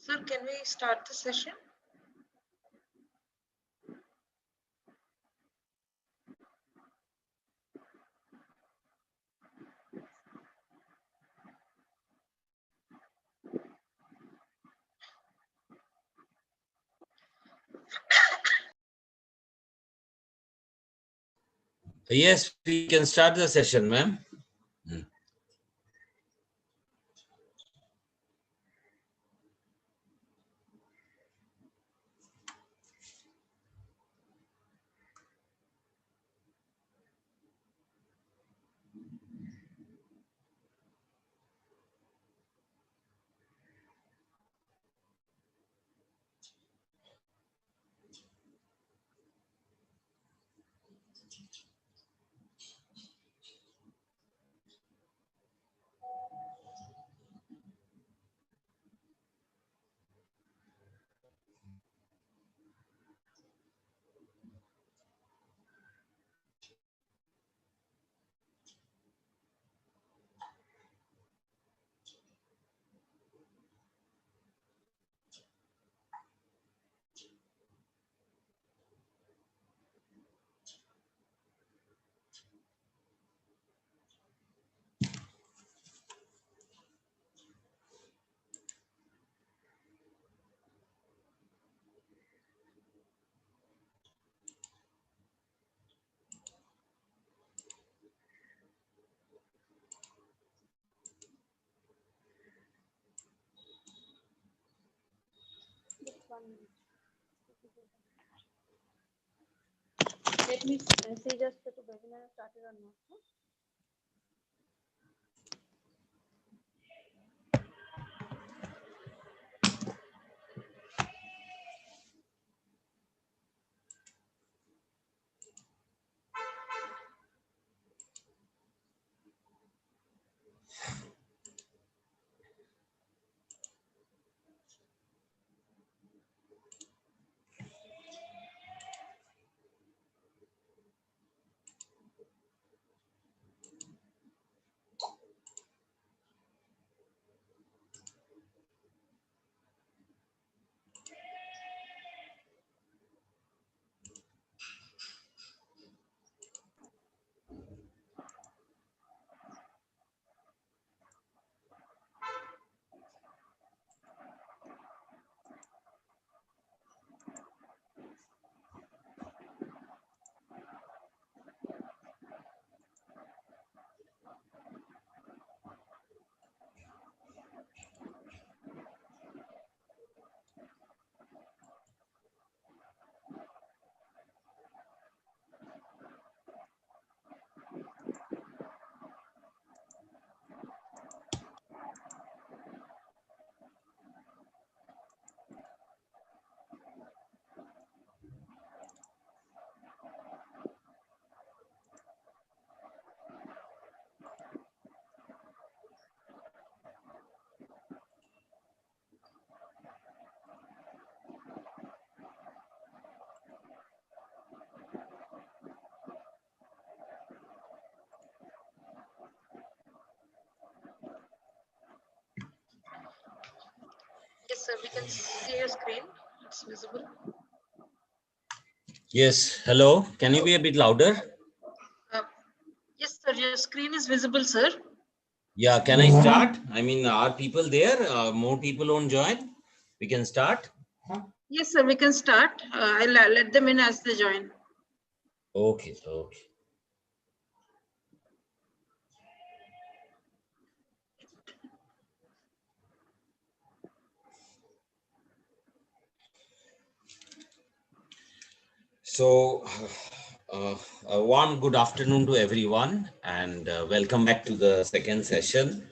Sir, can we start the session? Yes, we can start the session, ma'am. Let me see just the webinar started or not. Yes, sir, we can see your screen. It's visible. Yes, hello. Can you be a bit louder? Yes, sir, your screen is visible, sir. Yeah, can I start? I mean, are people there? More people won't join? We can start? Yes, sir, we can start. I'll let them in as they join. Okay, okay. So, a warm good afternoon to everyone, and welcome back to the second session.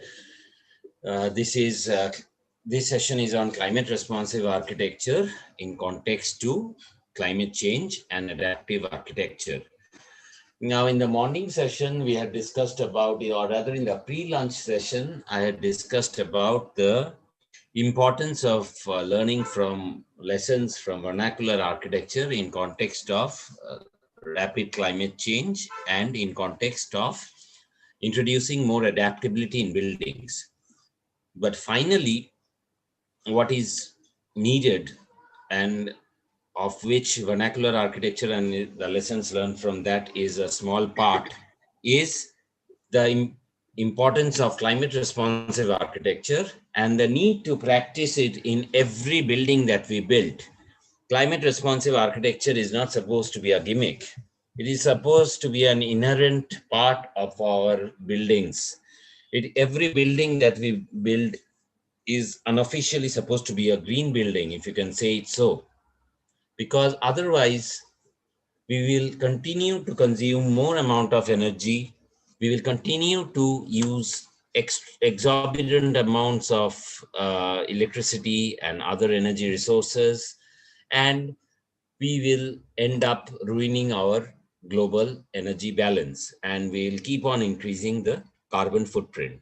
This session is on climate responsive architecture in context to climate change and adaptive architecture. Now, in the morning session, we had discussed about, or rather in the pre-lunch session, I had discussed about the importance of learning from lessons from vernacular architecture in context of rapid climate change and in context of introducing more adaptability in buildings. But finally, what is needed, and of which vernacular architecture and the lessons learned from that is a small part, is the importance of climate responsive architecture and the need to practice it in every building that we build. Climate responsive architecture is not supposed to be a gimmick. It is supposed to be an inherent part of our buildings. Every building that we build is unofficially supposed to be a green building, if you can say it so, because otherwise we will continue to consume more amount of energy. We will continue to use exorbitant amounts of electricity and other energy resources, and we will end up ruining our global energy balance, and we'll keep on increasing the carbon footprint.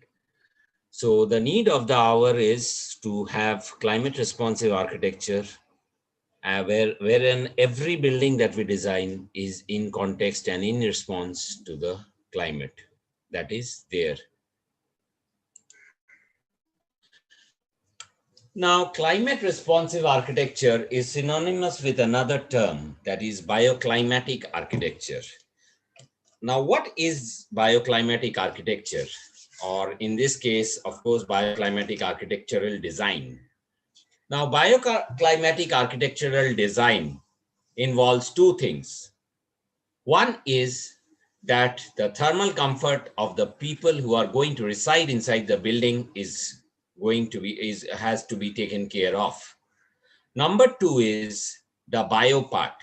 So the need of the hour is to have climate responsive architecture wherein every building that we design is in context and in response to the climate that is there. Now, climate responsive architecture is synonymous with another term, that is bioclimatic architecture. Now, what is bioclimatic architecture? Or in this case, of course, bioclimatic architectural design. Now, bioclimatic architectural design involves two things. One is that the thermal comfort of the people who are going to reside inside the building has to be taken care of. Number two is the bio part.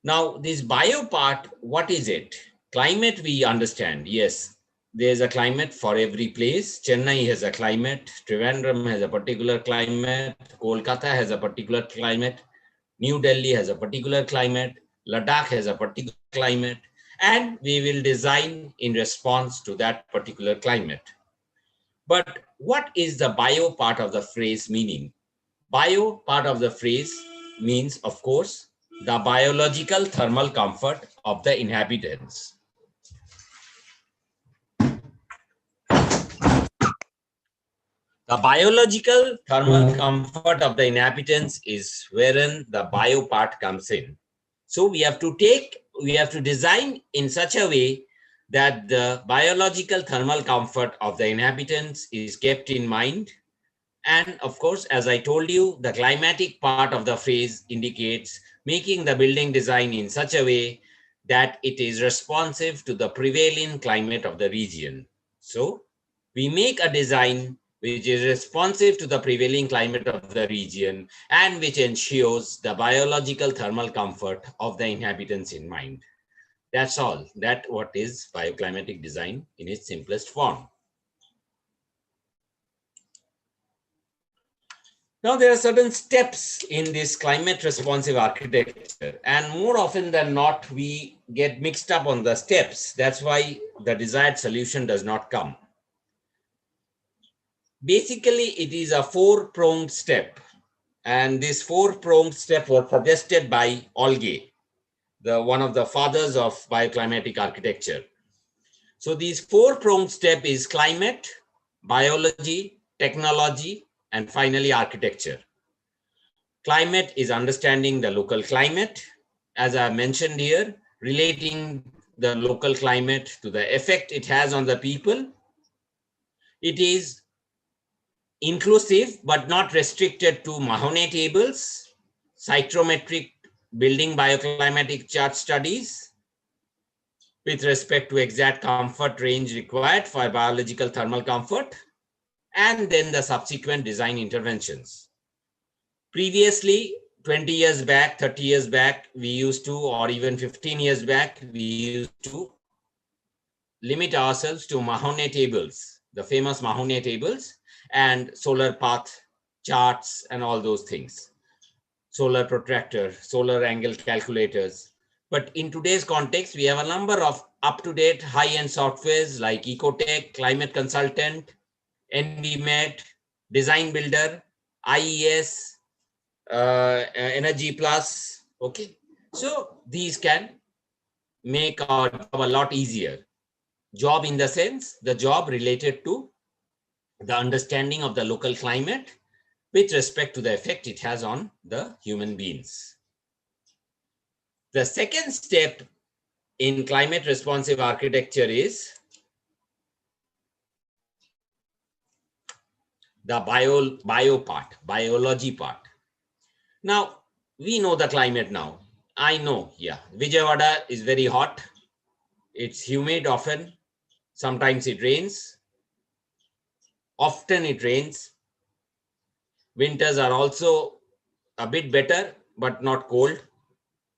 Now, this bio part, what is it? Climate, we understand. Yes, there's a climate for every place. Chennai has a climate. Trivandrum has a particular climate. Kolkata has a particular climate. New Delhi has a particular climate. Ladakh has a particular climate. And we will design in response to that particular climate. But what is the bio part of the phrase meaning? Bio part of the phrase means, of course, the biological thermal comfort of the inhabitants. The biological thermal comfort of the inhabitants is wherein the bio part comes in. So we have to design in such a way that the biological thermal comfort of the inhabitants is kept in mind. And of course, as I told you, the climatic part of the phrase indicates making the building design in such a way that it is responsive to the prevailing climate of the region. So we make a design which is responsive to the prevailing climate of the region and which ensures the biological thermal comfort of the inhabitants in mind. That's all. That's what is bioclimatic design in its simplest form. Now, there are certain steps in this climate responsive architecture, and more often than not, we get mixed up on the steps. That's why the desired solution does not come. Basically, it is a four-pronged step, and this four-pronged step was suggested by Olge, one of the fathers of bioclimatic architecture. So these four-pronged step is climate, biology, technology, and finally architecture. Climate is understanding the local climate, as I mentioned here, relating the local climate to the effect it has on the people. It is inclusive but not restricted to Mahoney tables, psychrometric building bioclimatic chart studies with respect to exact comfort range required for biological thermal comfort, and then the subsequent design interventions. Previously, 20 years back, 30 years back, we used to, or even 15 years back, we used to limit ourselves to Mahoney tables, the famous Mahoney tables, and solar path charts and all those things. Solar protractor, solar angle calculators. But in today's context, we have a number of up-to-date high-end softwares like Ecotech, Climate Consultant, NVMed, Design Builder, IES, Energy Plus. Okay, so these can make our job a lot easier. Job in the sense, the job related to the understanding of the local climate with respect to the effect it has on the human beings. The second step in climate responsive architecture is the biology part. Now, we know the climate now. I know, yeah, Vijayawada is very hot. It's humid often. Sometimes it rains. Often it rains. Winters are also a bit better, but not cold.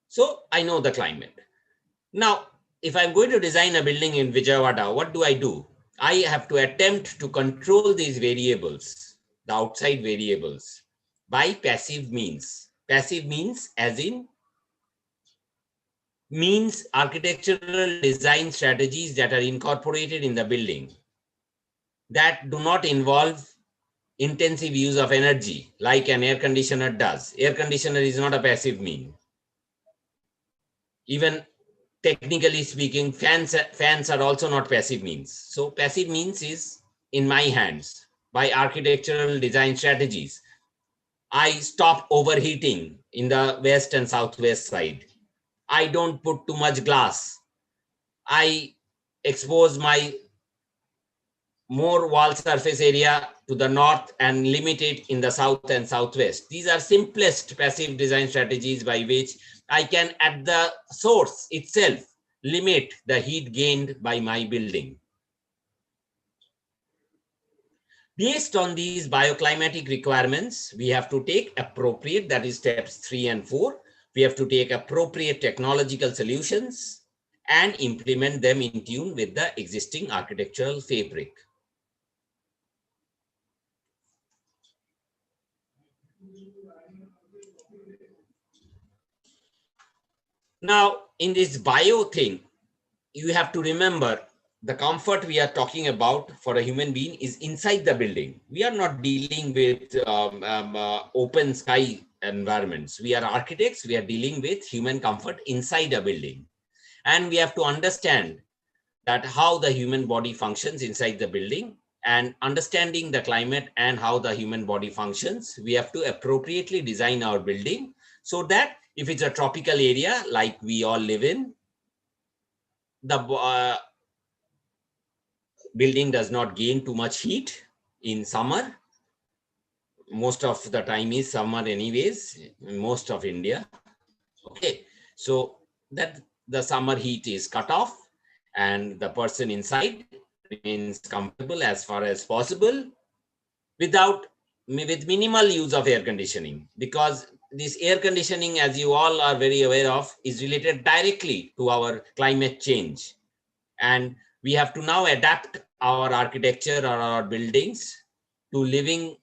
So I know the climate. Now, if I'm going to design a building in Vijayawada, what do? I have to attempt to control these variables, the outside variables, by passive means. Passive means as in means architectural design strategies that are incorporated in the building that do not involve intensive use of energy like an air conditioner does. Air conditioner is not a passive mean. Even technically speaking, fans are also not passive means. So passive means is in my hands by architectural design strategies. I stop overheating in the west and southwest side. I don't put too much glass. I expose my more wall surface area to the north and limit it in the south and southwest. These are simplest passive design strategies by which I can at the source itself limit the heat gained by my building. Based on these bioclimatic requirements, we have to take appropriate, that is steps 3 and 4. We have to take appropriate technological solutions and implement them in tune with the existing architectural fabric. Now, in this bio thing, you have to remember the comfort we are talking about for a human being is inside the building. We are not dealing with open sky environments. We are architects. We are dealing with human comfort inside a building. And we have to understand that how the human body functions inside the building, and understanding the climate and how the human body functions, we have to appropriately design our building so that if it's a tropical area like we all live in, the building does not gain too much heat in summer. Most of the time is summer anyways, in most of India. Okay, so that the summer heat is cut off and the person inside remains comfortable as far as possible with minimal use of air conditioning, because this air conditioning, as you all are very aware of, is related directly to our climate change. And we have to now adapt our architecture or our buildings to living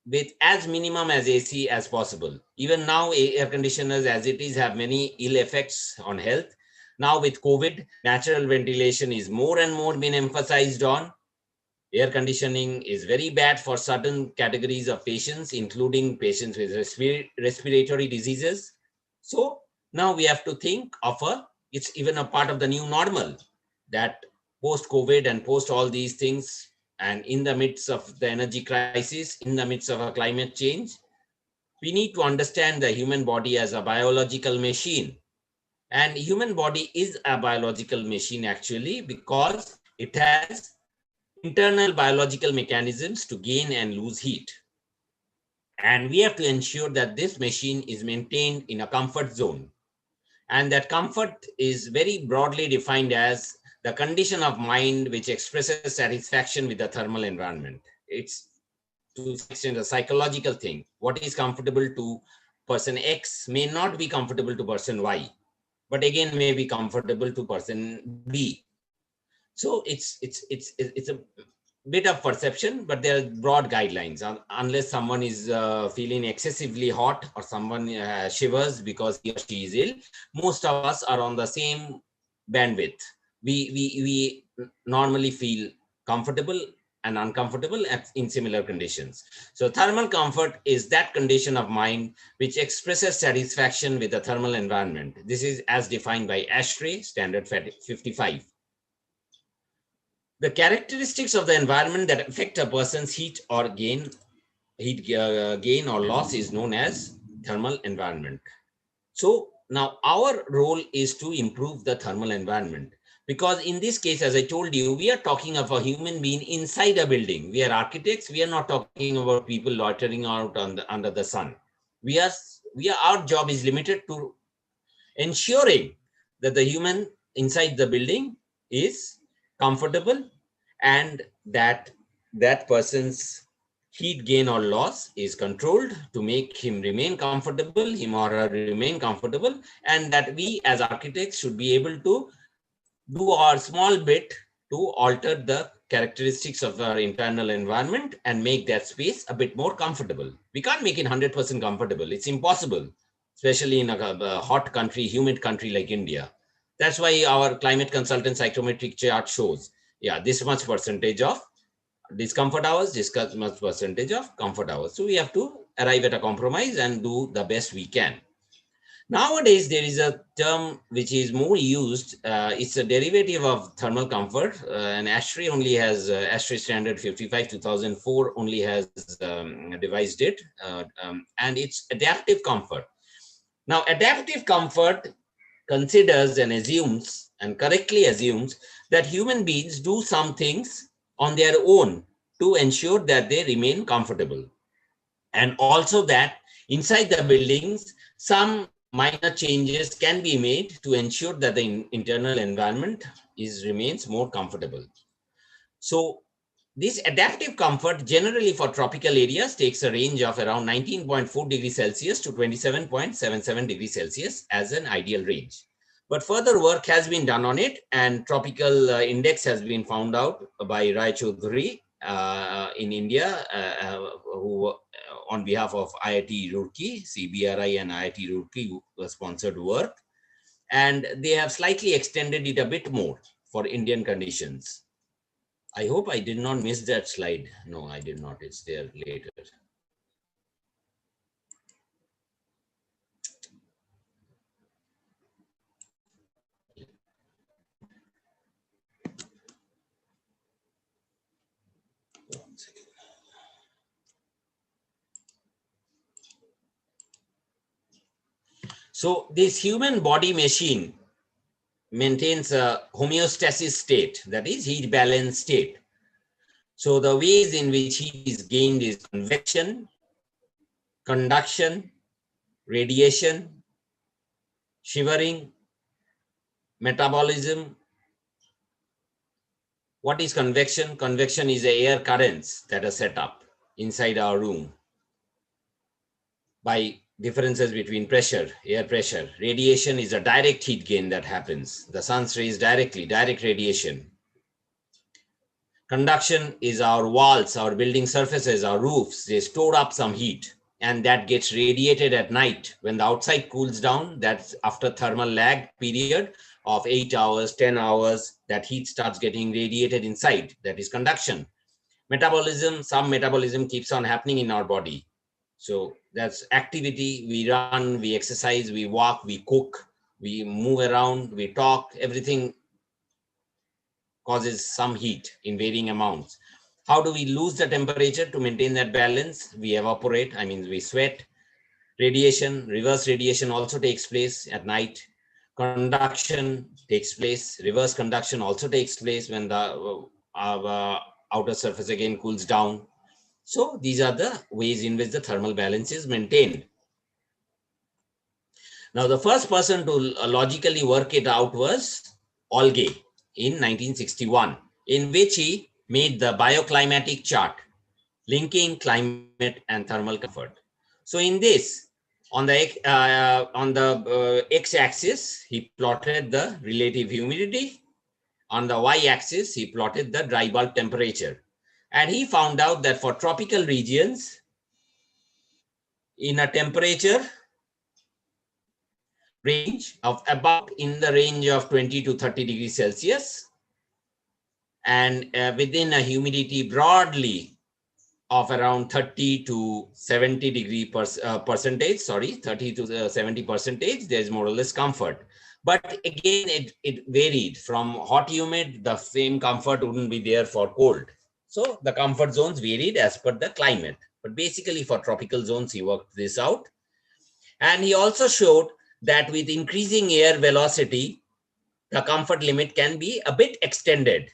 with as minimum as AC as possible. Even now, air conditioners as it is have many ill effects on health. Now with COVID, natural ventilation is more and more being emphasized on. Air conditioning is very bad for certain categories of patients, including patients with respiratory diseases. So now we have to think of it's even a part of the new normal, that post-COVID and post all these things, and in the midst of the energy crisis, in the midst of a climate change, we need to understand the human body as a biological machine. And human body is a biological machine actually, because it has internal biological mechanisms to gain and lose heat. And we have to ensure that this machine is maintained in a comfort zone. And that comfort is very broadly defined as the condition of mind which expresses satisfaction with the thermal environment. It's to some extent a psychological thing. What is comfortable to person X may not be comfortable to person Y, but again may be comfortable to person B. So it's a bit of perception, but there are broad guidelines. Unless someone is feeling excessively hot or someone shivers because he or she is ill, most of us are on the same bandwidth. We normally feel comfortable and uncomfortable in similar conditions. So thermal comfort is that condition of mind which expresses satisfaction with the thermal environment. This is as defined by ASHRAE standard 55. The characteristics of the environment that affect a person's heat or gain heat gain or loss is known as thermal environment. So now our role is to improve the thermal environment, because in this case, as I told you, we are talking of a human being inside a building. We are architects. We are not talking about people loitering out under the sun. Our job is limited to ensuring that the human inside the building is comfortable, and that person's heat gain or loss is controlled to make him remain comfortable, him or her remain comfortable, and that we as architects should be able to do our small bit to alter the characteristics of our internal environment and make that space a bit more comfortable. We can't make it 100% comfortable. It's impossible, especially in a hot country, humid country like India. That's why our climate consultant psychrometric chart shows, yeah, this much percentage of discomfort hours, this much percentage of comfort hours. So we have to arrive at a compromise and do the best we can. Nowadays, there is a term which is more used. It's a derivative of thermal comfort. And ASHRAE only has, ASHRAE standard 55 2004 only has devised it. And it's adaptive comfort. Now, adaptive comfort considers and assumes, and correctly assumes, that human beings do some things on their own to ensure that they remain comfortable. And also that inside the buildings, some minor changes can be made to ensure that the internal environment remains more comfortable. So this adaptive comfort generally for tropical areas takes a range of around 19.4 degrees Celsius to 27.77 degrees Celsius as an ideal range. But further work has been done on it, and tropical index has been found out by Rai Chaudhary in India, who on behalf of IIT Roorkee, CBRI and IIT Roorkee sponsored work. And they have slightly extended it a bit more for Indian conditions. I hope I did not miss that slide. No, I did not. It's there later. One second. So this human body machine maintains a homeostasis state, that is heat balance state. So the ways in which heat is gained is convection, conduction, radiation, shivering, metabolism. What is convection? Convection is the air currents that are set up inside our room by differences between pressure, air pressure. Radiation is a direct heat gain that happens. The sun's rays direct radiation. Conduction is our walls, our building surfaces, our roofs. They store up some heat, and that gets radiated at night. When the outside cools down, that's after thermal lag period of 8 hours, 10 hours, that heat starts getting radiated inside. That is conduction. Metabolism, some metabolism keeps on happening in our body. So that's activity. We run, we exercise, we walk, we cook, we move around, we talk, everything causes some heat in varying amounts. How do we lose the temperature to maintain that balance? We evaporate, we sweat. Radiation, reverse radiation also takes place at night. Conduction takes place. Reverse conduction also takes place when the outer surface again cools down. So these are the ways in which the thermal balance is maintained. Now, the first person to logically work it out was Olge in 1961, in which he made the bioclimatic chart linking climate and thermal comfort. So in this, on the x-axis, he plotted the relative humidity. On the y-axis, he plotted the dry bulb temperature. And he found out that for tropical regions, in a temperature range of about in the range of 20 to 30 degrees Celsius, and within a humidity broadly of around 30 to 70 degree percentage, 30 to 70 percentage, there is more or less comfort. But again, it varied from hot humid, the same comfort wouldn't be there for cold. So the comfort zones varied as per the climate. But basically for tropical zones, he worked this out. And he also showed that with increasing air velocity, the comfort limit can be a bit extended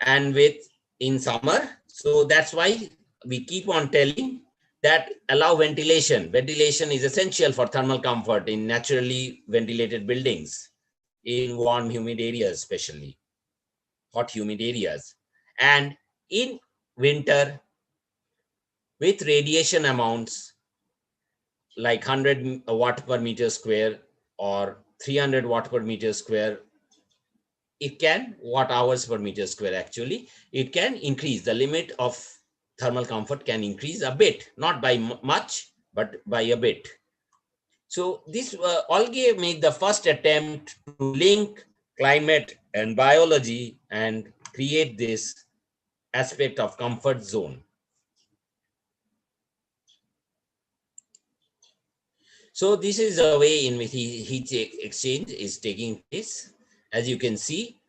and with in summer. So that's why we keep on telling that allow ventilation. Ventilation is essential for thermal comfort in naturally ventilated buildings, in warm, humid areas, especially hot, humid areas. And in winter, with radiation amounts like 100 watt per meter square or 300 watt per meter square, it can, watt hours per meter square actually, it can increase. The limit of thermal comfort can increase a bit, not by much, but by a bit. So this Olge made the first attempt to link climate and biology and create this aspect of comfort zone. So this is a way in which heat exchange is taking place. As you can see,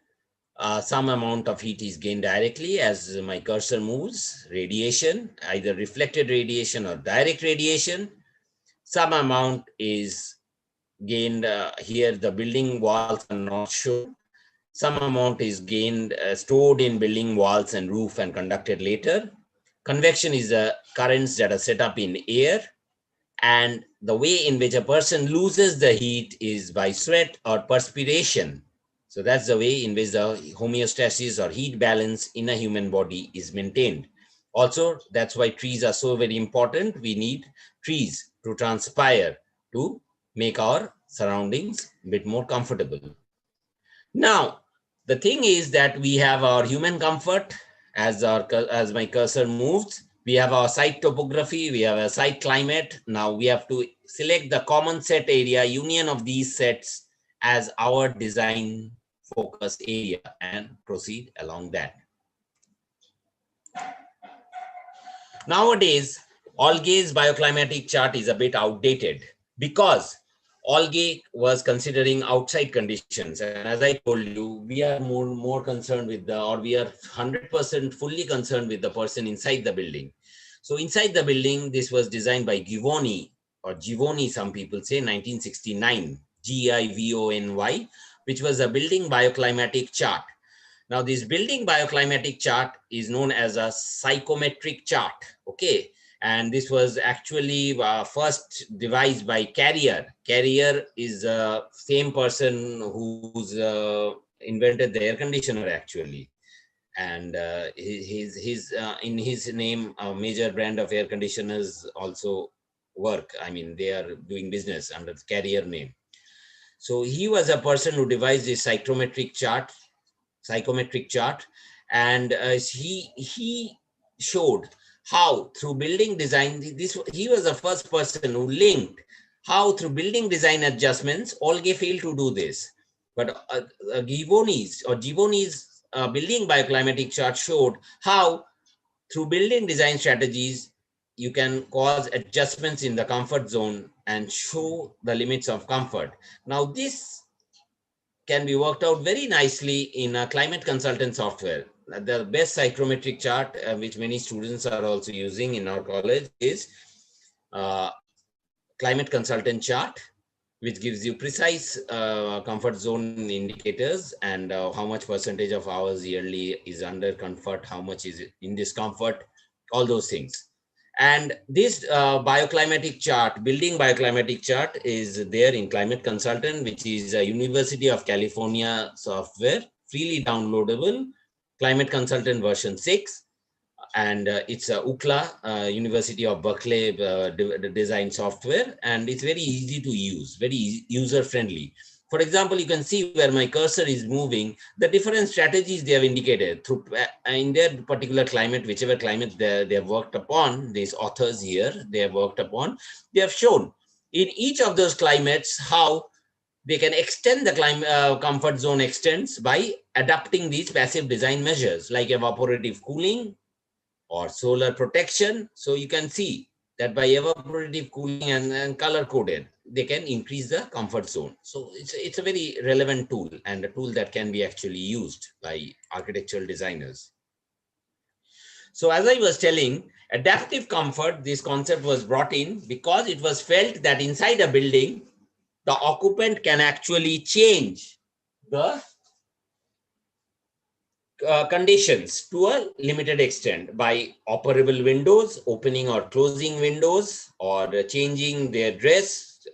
some amount of heat is gained directly as my cursor moves, radiation, either reflected radiation or direct radiation. Some amount is gained here, the building walls are not shown. Some amount is gained, stored in building walls and roof and conducted later. Convection is the currents that are set up in air. And the way in which a person loses the heat is by sweat or perspiration. So that's the way in which the homeostasis or heat balance in a human body is maintained. Also, that's why trees are so very important. We need trees to transpire to make our surroundings a bit more comfortable. Now, the thing is that we have our human comfort as my cursor moves. We have our site topography, we have a site climate. Now we have to select the common set area, union of these sets as our design focus area and proceed along that. Nowadays, Olge's bioclimatic chart is a bit outdated because Olge was considering outside conditions. And as I told you, we are more concerned with we are 100% fully concerned with the person inside the building. So inside the building, this was designed by Givoni, or Givoni, some people say, 1969, Givony, which was a building bioclimatic chart. Now, this building bioclimatic chart is known as a psychometric chart, okay? And this was actually first devised by Carrier. Carrier is the same person who's invented the air conditioner, actually. And in his name, a major brand of air conditioners also work. I mean, they are doing business under the Carrier name. So he was a person who devised this psychometric chart, and he showed how through building design, he was the first person who linked how through building design adjustments. Olge failed to do this, but Givony's building bioclimatic chart showed how through building design strategies you can cause adjustments in the comfort zone and show the limits of comfort. Now this can be worked out very nicely in a climate consultant software. The best psychrometric chart, which many students are also using in our college, is climate consultant chart, which gives you precise comfort zone indicators and how much percentage of hours yearly is under comfort, how much is in discomfort, all those things. And this bioclimatic chart, building bioclimatic chart, is there in Climate Consultant, which is a University of California software, freely downloadable, Climate Consultant version 6. And it's a UCLA, University of Berkeley design software, and it's very easy to use, very user-friendly. For example, you can see where my cursor is moving, the different strategies they have indicated through in their particular climate, whichever climate they have worked upon. These authors here, they have worked upon, they have shown in each of those climates how they can extend the comfort zone extends by adapting these passive design measures like evaporative cooling or solar protection. So you can see that by evaporative cooling and color coded, they can increase the comfort zone. So it's a very relevant tool and a tool that can be actually used by architectural designers. So as I was telling, Adaptive comfort, this concept was brought in because it was felt that inside a building, the occupant can actually change the conditions to a limited extent by operable windows, opening or closing windows, or changing their dress,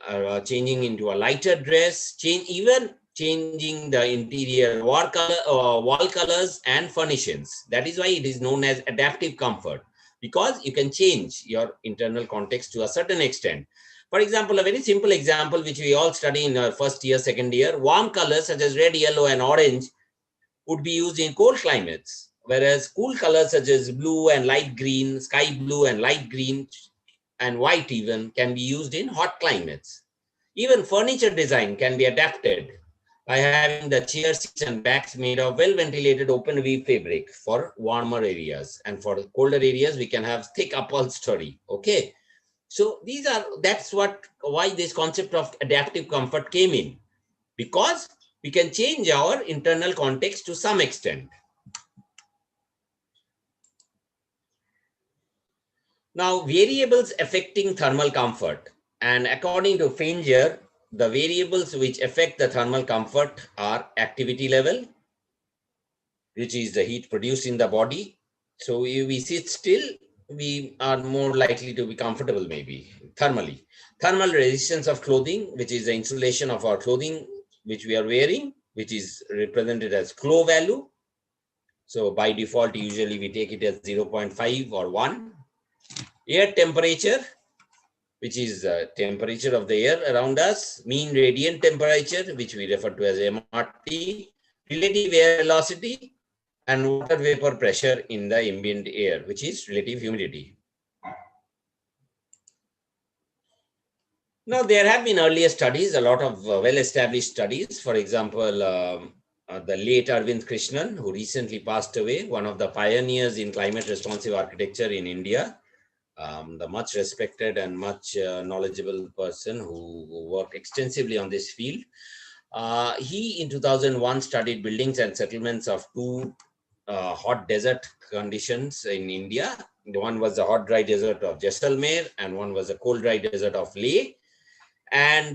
changing into a lighter dress, even changing the interior wall colors and furnishings. That is why it is known as adaptive comfort, because you can change your internal context to a certain extent. For example, a very simple example which we all study in our first year, second year, warm colors such as red, yellow, and orange would be used in cold climates, whereas cool colors such as blue and light green, sky blue and light green, and white even can be used in hot climates. Even furniture design can be adapted by having the chair seats and backs made of well-ventilated open weave fabric for warmer areas, and for colder areas we can have thick upholstery. Okay, so that's why this concept of adaptive comfort came in, because we can change our internal context to some extent. Now, variables affecting thermal comfort. And according to Finger, the variables which affect the thermal comfort are activity level, which is the heat produced in the body. So if we sit still, we are more likely to be comfortable maybe thermally. Thermal resistance of clothing, which is the insulation of our clothing which we are wearing, which is represented as flow value. So by default, usually we take it as 0.5 or 1. Air temperature, which is the temperature of the air around us. Mean radiant temperature, which we refer to as MRT. Relative air velocity, and water vapor pressure in the ambient air, which is relative humidity. Now, there have been earlier studies, a lot of well-established studies. For example, the late Arvind Krishnan, who recently passed away, one of the pioneers in climate responsive architecture in India, the much respected and much knowledgeable person who worked extensively on this field. He in 2001 studied buildings and settlements of two hot desert conditions in India. One was the hot dry desert of Jaisalmer and one was the cold dry desert of Leh. And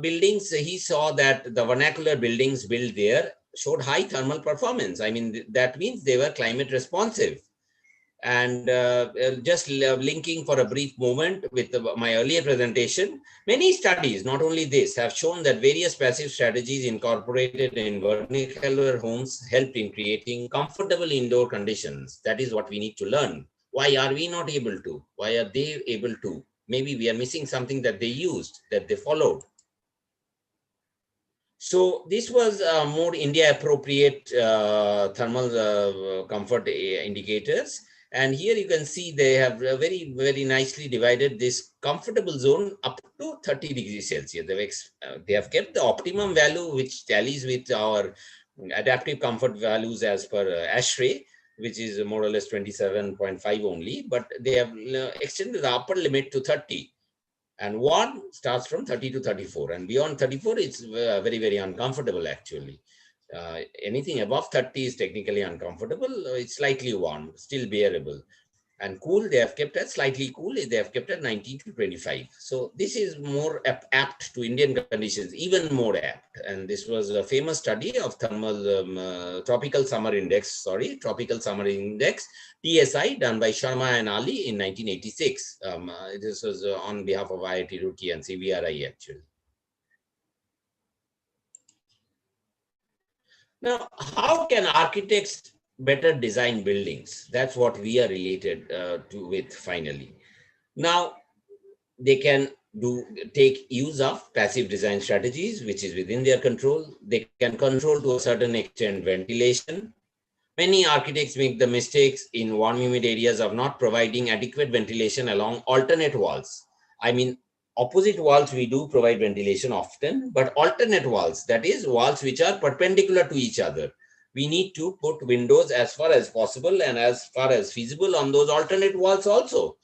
buildings, he saw that the vernacular buildings built there showed high thermal performance. I mean, that means they were climate responsive. And just linking for a brief moment with my earlier presentation, many studies, not only this, have shown that various passive strategies incorporated in vernacular homes helped in creating comfortable indoor conditions. That is what we need to learn. Why are we not able to? Why are they able to? Maybe we are missing something that they used, that they followed. So this was more India appropriate thermal comfort indicators. And here you can see they have very, very nicely divided this comfortable zone up to 30 degrees Celsius. They have kept the optimum value, which tallies with our adaptive comfort values as per ASHRAE, which is more or less 27.5 only, but they have extended the upper limit to 30. And one starts from 30 to 34, and beyond 34, it's very, very uncomfortable actually. Anything above 30 is technically uncomfortable. It's slightly warm, still bearable. And cool, they have kept at slightly cool, they have kept at 19 to 25. So this is more apt to Indian conditions, even more apt. And this was a famous study of thermal tropical summer index, TSI, done by Sharma and Ali in 1986. This was on behalf of IIT Roorkee and CBRI actually. Now, how can architects better design buildings? That's what we are related with finally. Now, they can take use of passive design strategies, which is within their control. They can control to a certain extent ventilation. Many architects make the mistakes in warm humid areas of not providing adequate ventilation along alternate walls. I mean, opposite walls we do provide ventilation often, but alternate walls, that is walls which are perpendicular to each other, we need to put windows as far as possible and as far as feasible on those alternate walls also.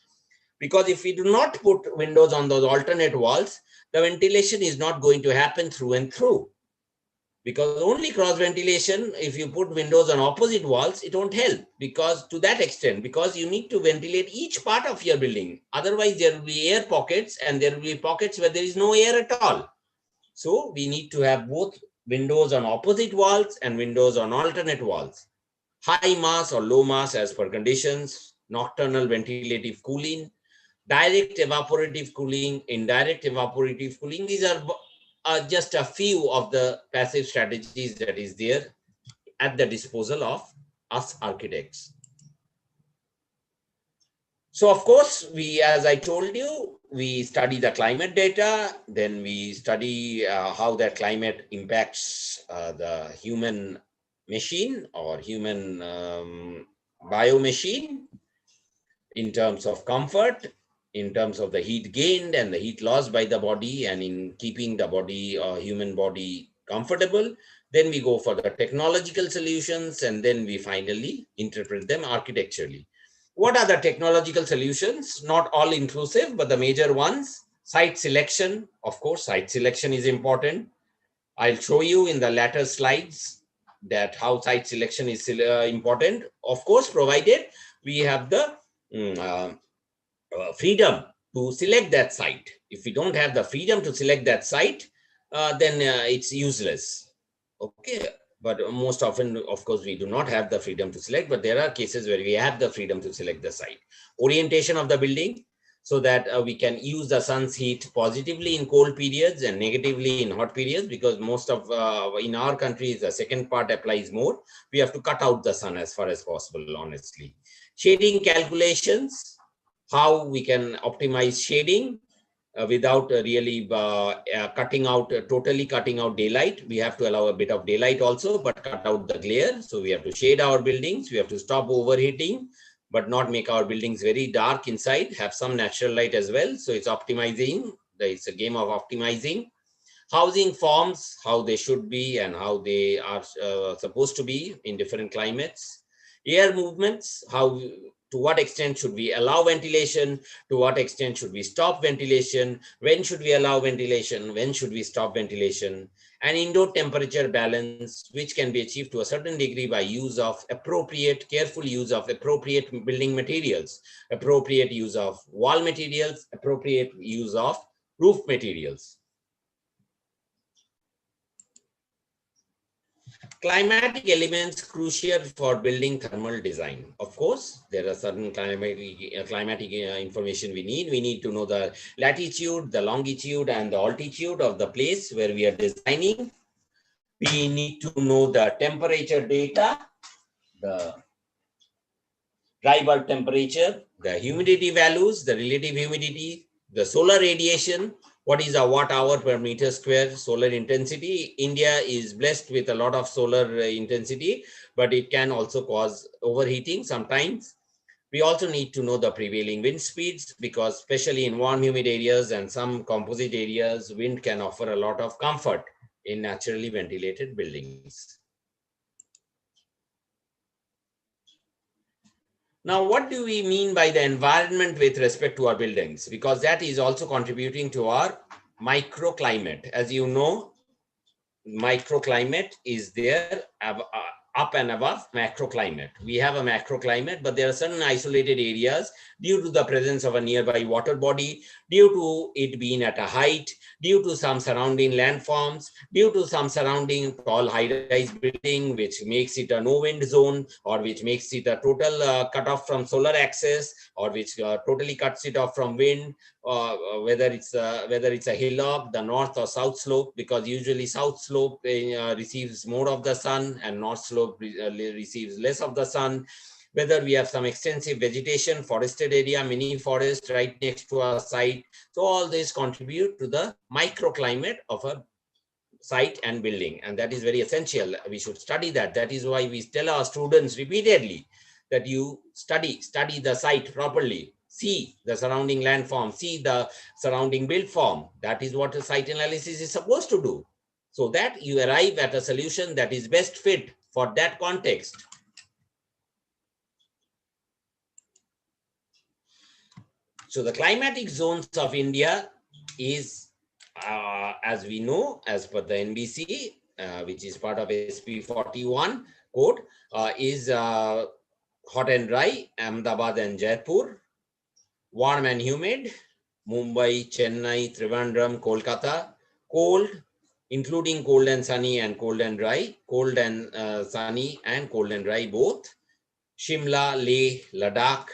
Because if we do not put windows on those alternate walls, the ventilation is not going to happen through and through. because only cross ventilation, if you put windows on opposite walls, it won't help, because to that extent, because you need to ventilate each part of your building. Otherwise, there will be air pockets and there will be pockets where there is no air at all. So we need to have both windows on opposite walls and windows on alternate walls. High mass or low mass as per conditions, nocturnal ventilative cooling, direct evaporative cooling, indirect evaporative cooling. These are just a few of the passive strategies that is there at the disposal of us architects. So of course, we, as I told you, we study the climate data, then we study how that climate impacts the human machine or human bio machine in terms of comfort, in terms of the heat gained and the heat lost by the body, and in keeping the body or human body comfortable. Then we go for the technological solutions, and then we finally interpret them architecturally. What are the technological solutions? Not all inclusive, but the major ones. Site selection, of course, site selection is important. I'll show you in the latter slides that how site selection is important. Of course, provided we have the freedom to select that site. If we don't have the freedom to select that site, then it's useless. Okay, but most often, of course, we do not have the freedom to select, but there are cases where we have the freedom to select the site. Orientation of the building, so that we can use the sun's heat positively in cold periods and negatively in hot periods, because most of, in our country, the second part applies more. We have to cut out the sun as far as possible, honestly. Shading calculations, how we can optimize shading without really totally cutting out daylight. We have to allow a bit of daylight also, but cut out the glare. So we have to shade our buildings. We have to stop overheating, but not make our buildings very dark inside, have some natural light as well. So it's optimizing. It's a game of optimizing. Housing forms, how they should be and how they are supposed to be in different climates. Air movements, how, to what extent should we allow ventilation, to what extent should we stop ventilation, when should we allow ventilation, when should we stop ventilation, and indoor temperature balance, which can be achieved to a certain degree by use of careful use of appropriate building materials, appropriate use of wall materials, appropriate use of roof materials. Climatic elements crucial for building thermal design. Of course, there are certain climatic information we need. We need to know the latitude, the longitude, and the altitude of the place where we are designing. We need to know the temperature data, the dry bulb temperature, the humidity values, the relative humidity, the solar radiation, what is a watt hour per meter square solar intensity. India is blessed with a lot of solar intensity, but it can also cause overheating sometimes. We also need to know the prevailing wind speeds, because especially in warm, humid areas and some composite areas, wind can offer a lot of comfort in naturally ventilated buildings. Now, what do we mean by the environment with respect to our buildings? Because that is also contributing to our microclimate. As you know, microclimate is there up and above macroclimate. We have a macroclimate, but there are certain isolated areas due to the presence of a nearby water body, due to it being at a height, due to some surrounding landforms, due to some surrounding tall high-rise building, which makes it a no-wind zone, or which makes it a total cutoff from solar access, or which totally cuts it off from wind, whether it's a hillock, the north or south slope, because usually south slope receives more of the sun and north slope receives less of the sun. Whether we have some extensive vegetation, forested area, mini forest right next to our site. So all this contribute to the microclimate of a site and building, and that is very essential. We should study that. That is why we tell our students repeatedly that you study the site properly. See the surrounding landform, see the surrounding build form. That is what a site analysis is supposed to do, so that you arrive at a solution that is best fit for that context. So the climatic zones of India is, as we know, as per the NBC, which is part of SP41 code, is hot and dry, Ahmedabad and Jaipur. Warm and humid, Mumbai, Chennai, Trivandrum, Kolkata. Cold, including cold and sunny and cold and dry, cold and sunny and cold and dry both. Shimla, Leh, Ladakh.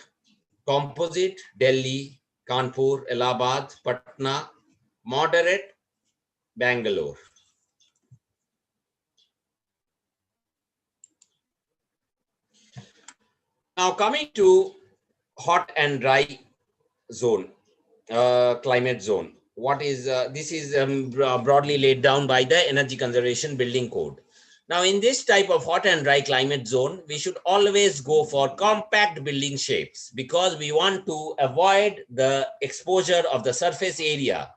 Composite, Delhi, Kanpur, Allahabad, Patna. Moderate, Bangalore. Now coming to hot and dry zone, climate zone. What is this is broadly laid down by the Energy Conservation Building Code. Now in this type of hot and dry climate zone, we should always go for compact building shapes because we want to avoid the exposure of the surface area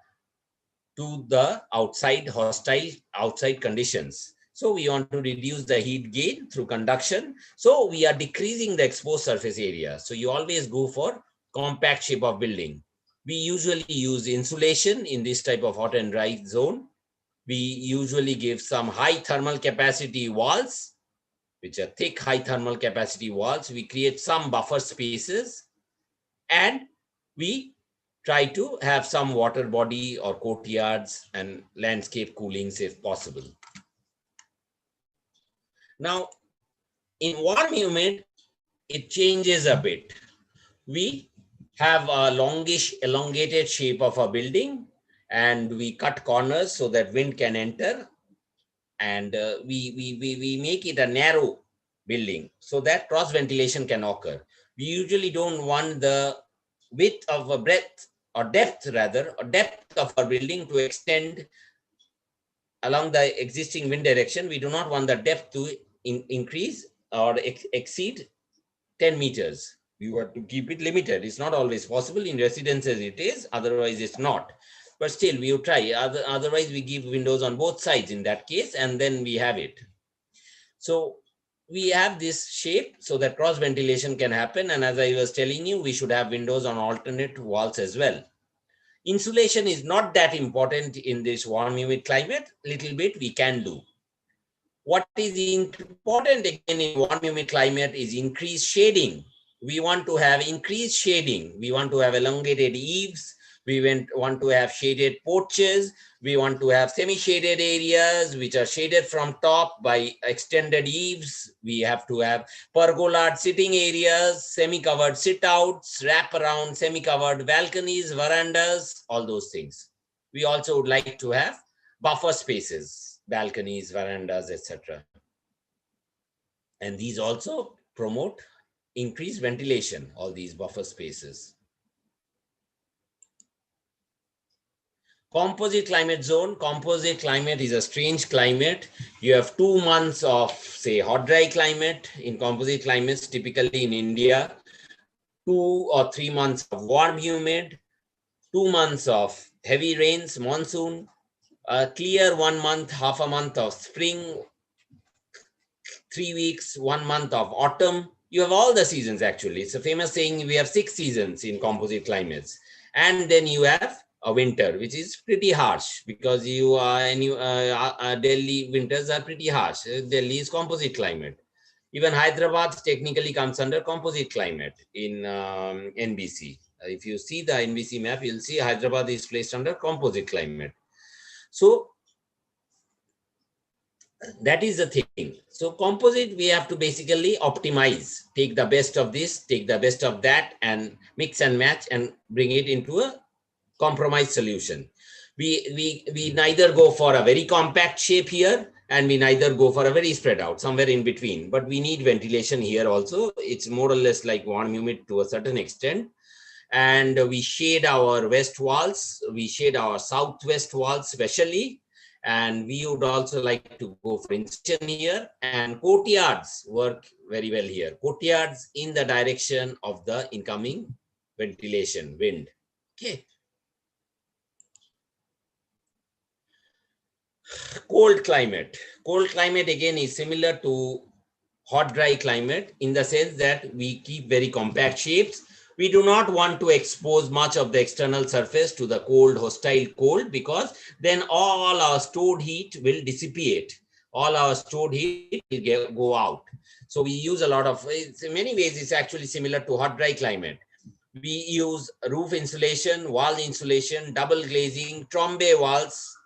to the hostile outside conditions. So we want to reduce the heat gain through conduction. So we are decreasing the exposed surface area. So you always go for compact shape of building. We usually use insulation in this type of hot and dry zone. We usually give some high thermal capacity walls, which are thick high thermal capacity walls. We create some buffer spaces and we try to have some water body or courtyards and landscape coolings if possible. Now, in warm humid, it changes a bit. We have a longish, elongated shape of a building and we cut corners so that wind can enter. And we make it a narrow building so that cross ventilation can occur. We usually don't want the width of a breadth or depth rather, or depth of our building to extend along the existing wind direction. We do not want the depth to increase or exceed 10 meters. We want to keep it limited. It's not always possible. In residences it is, otherwise it's not. But still we will try. Otherwise we give windows on both sides in that case, and then we have it. So we have this shape so that cross ventilation can happen. And as I was telling you, we should have windows on alternate walls as well. Insulation is not that important in this warm humid climate. Little bit we can do. What is important again in warm humid climate is increased shading. We want to have increased shading. We want to have elongated eaves. We want to have shaded porches. We want to have semi-shaded areas which are shaded from top by extended eaves. We have to have pergolad sitting areas, semi-covered sit-outs, wrap-around semi-covered balconies, verandas, all those things. We also would like to have buffer spaces, balconies, verandas, etc. And these also promote increased ventilation, all these buffer spaces. Composite climate zone. Composite climate is a strange climate. You have 2 months of, say, hot dry climate in composite climates, typically in India, 2 or 3 months of warm humid, 2 months of heavy rains, monsoon, a clear 1 month, half a month of spring, 3 weeks, 1 month of autumn. You have all the seasons actually. It's a famous saying, we have 6 seasons in composite climates. And then you have a winter, which is pretty harsh because Delhi winters are pretty harsh. Delhi is composite climate. Even Hyderabad technically comes under composite climate in NBC. If you see the NBC map, you'll see Hyderabad is placed under composite climate. So that is the thing. So composite, we have to basically optimize, take the best of this, take the best of that, and mix and match and bring it into a compromise solution. We neither go for a very compact shape here, and we neither go for a very spread out, somewhere in between. But we need ventilation here also. It's more or less like warm humid to a certain extent. And we shade our west walls, we shade our southwest walls especially. And we would also like to go for insulation here, and courtyards work very well here. Courtyards in the direction of the incoming ventilation, wind. Okay. Cold climate. Cold climate again is similar to hot dry climate in the sense that we keep very compact shapes. We do not want to expose much of the external surface to the cold, hostile cold, because then all our stored heat will dissipate. all our stored heat will go out. So we use a lot of, in many ways, it's actually similar to hot dry climate. We use roof insulation, wall insulation, double glazing, Trombe walls,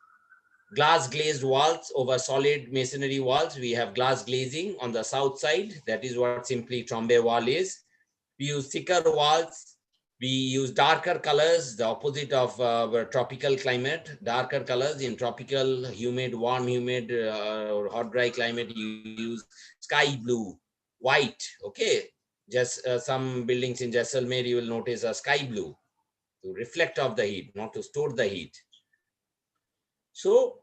glass glazed walls over solid masonry walls. We have glass glazing on the south side. That is what simply Trombe wall is. We use thicker walls. We use darker colors, the opposite of tropical climate. Darker colors in tropical, humid, warm, humid, or hot, dry climate, you use sky blue, white. Okay, just some buildings in Jaisalmer, you will notice a sky blue to reflect off the heat, not to store the heat. So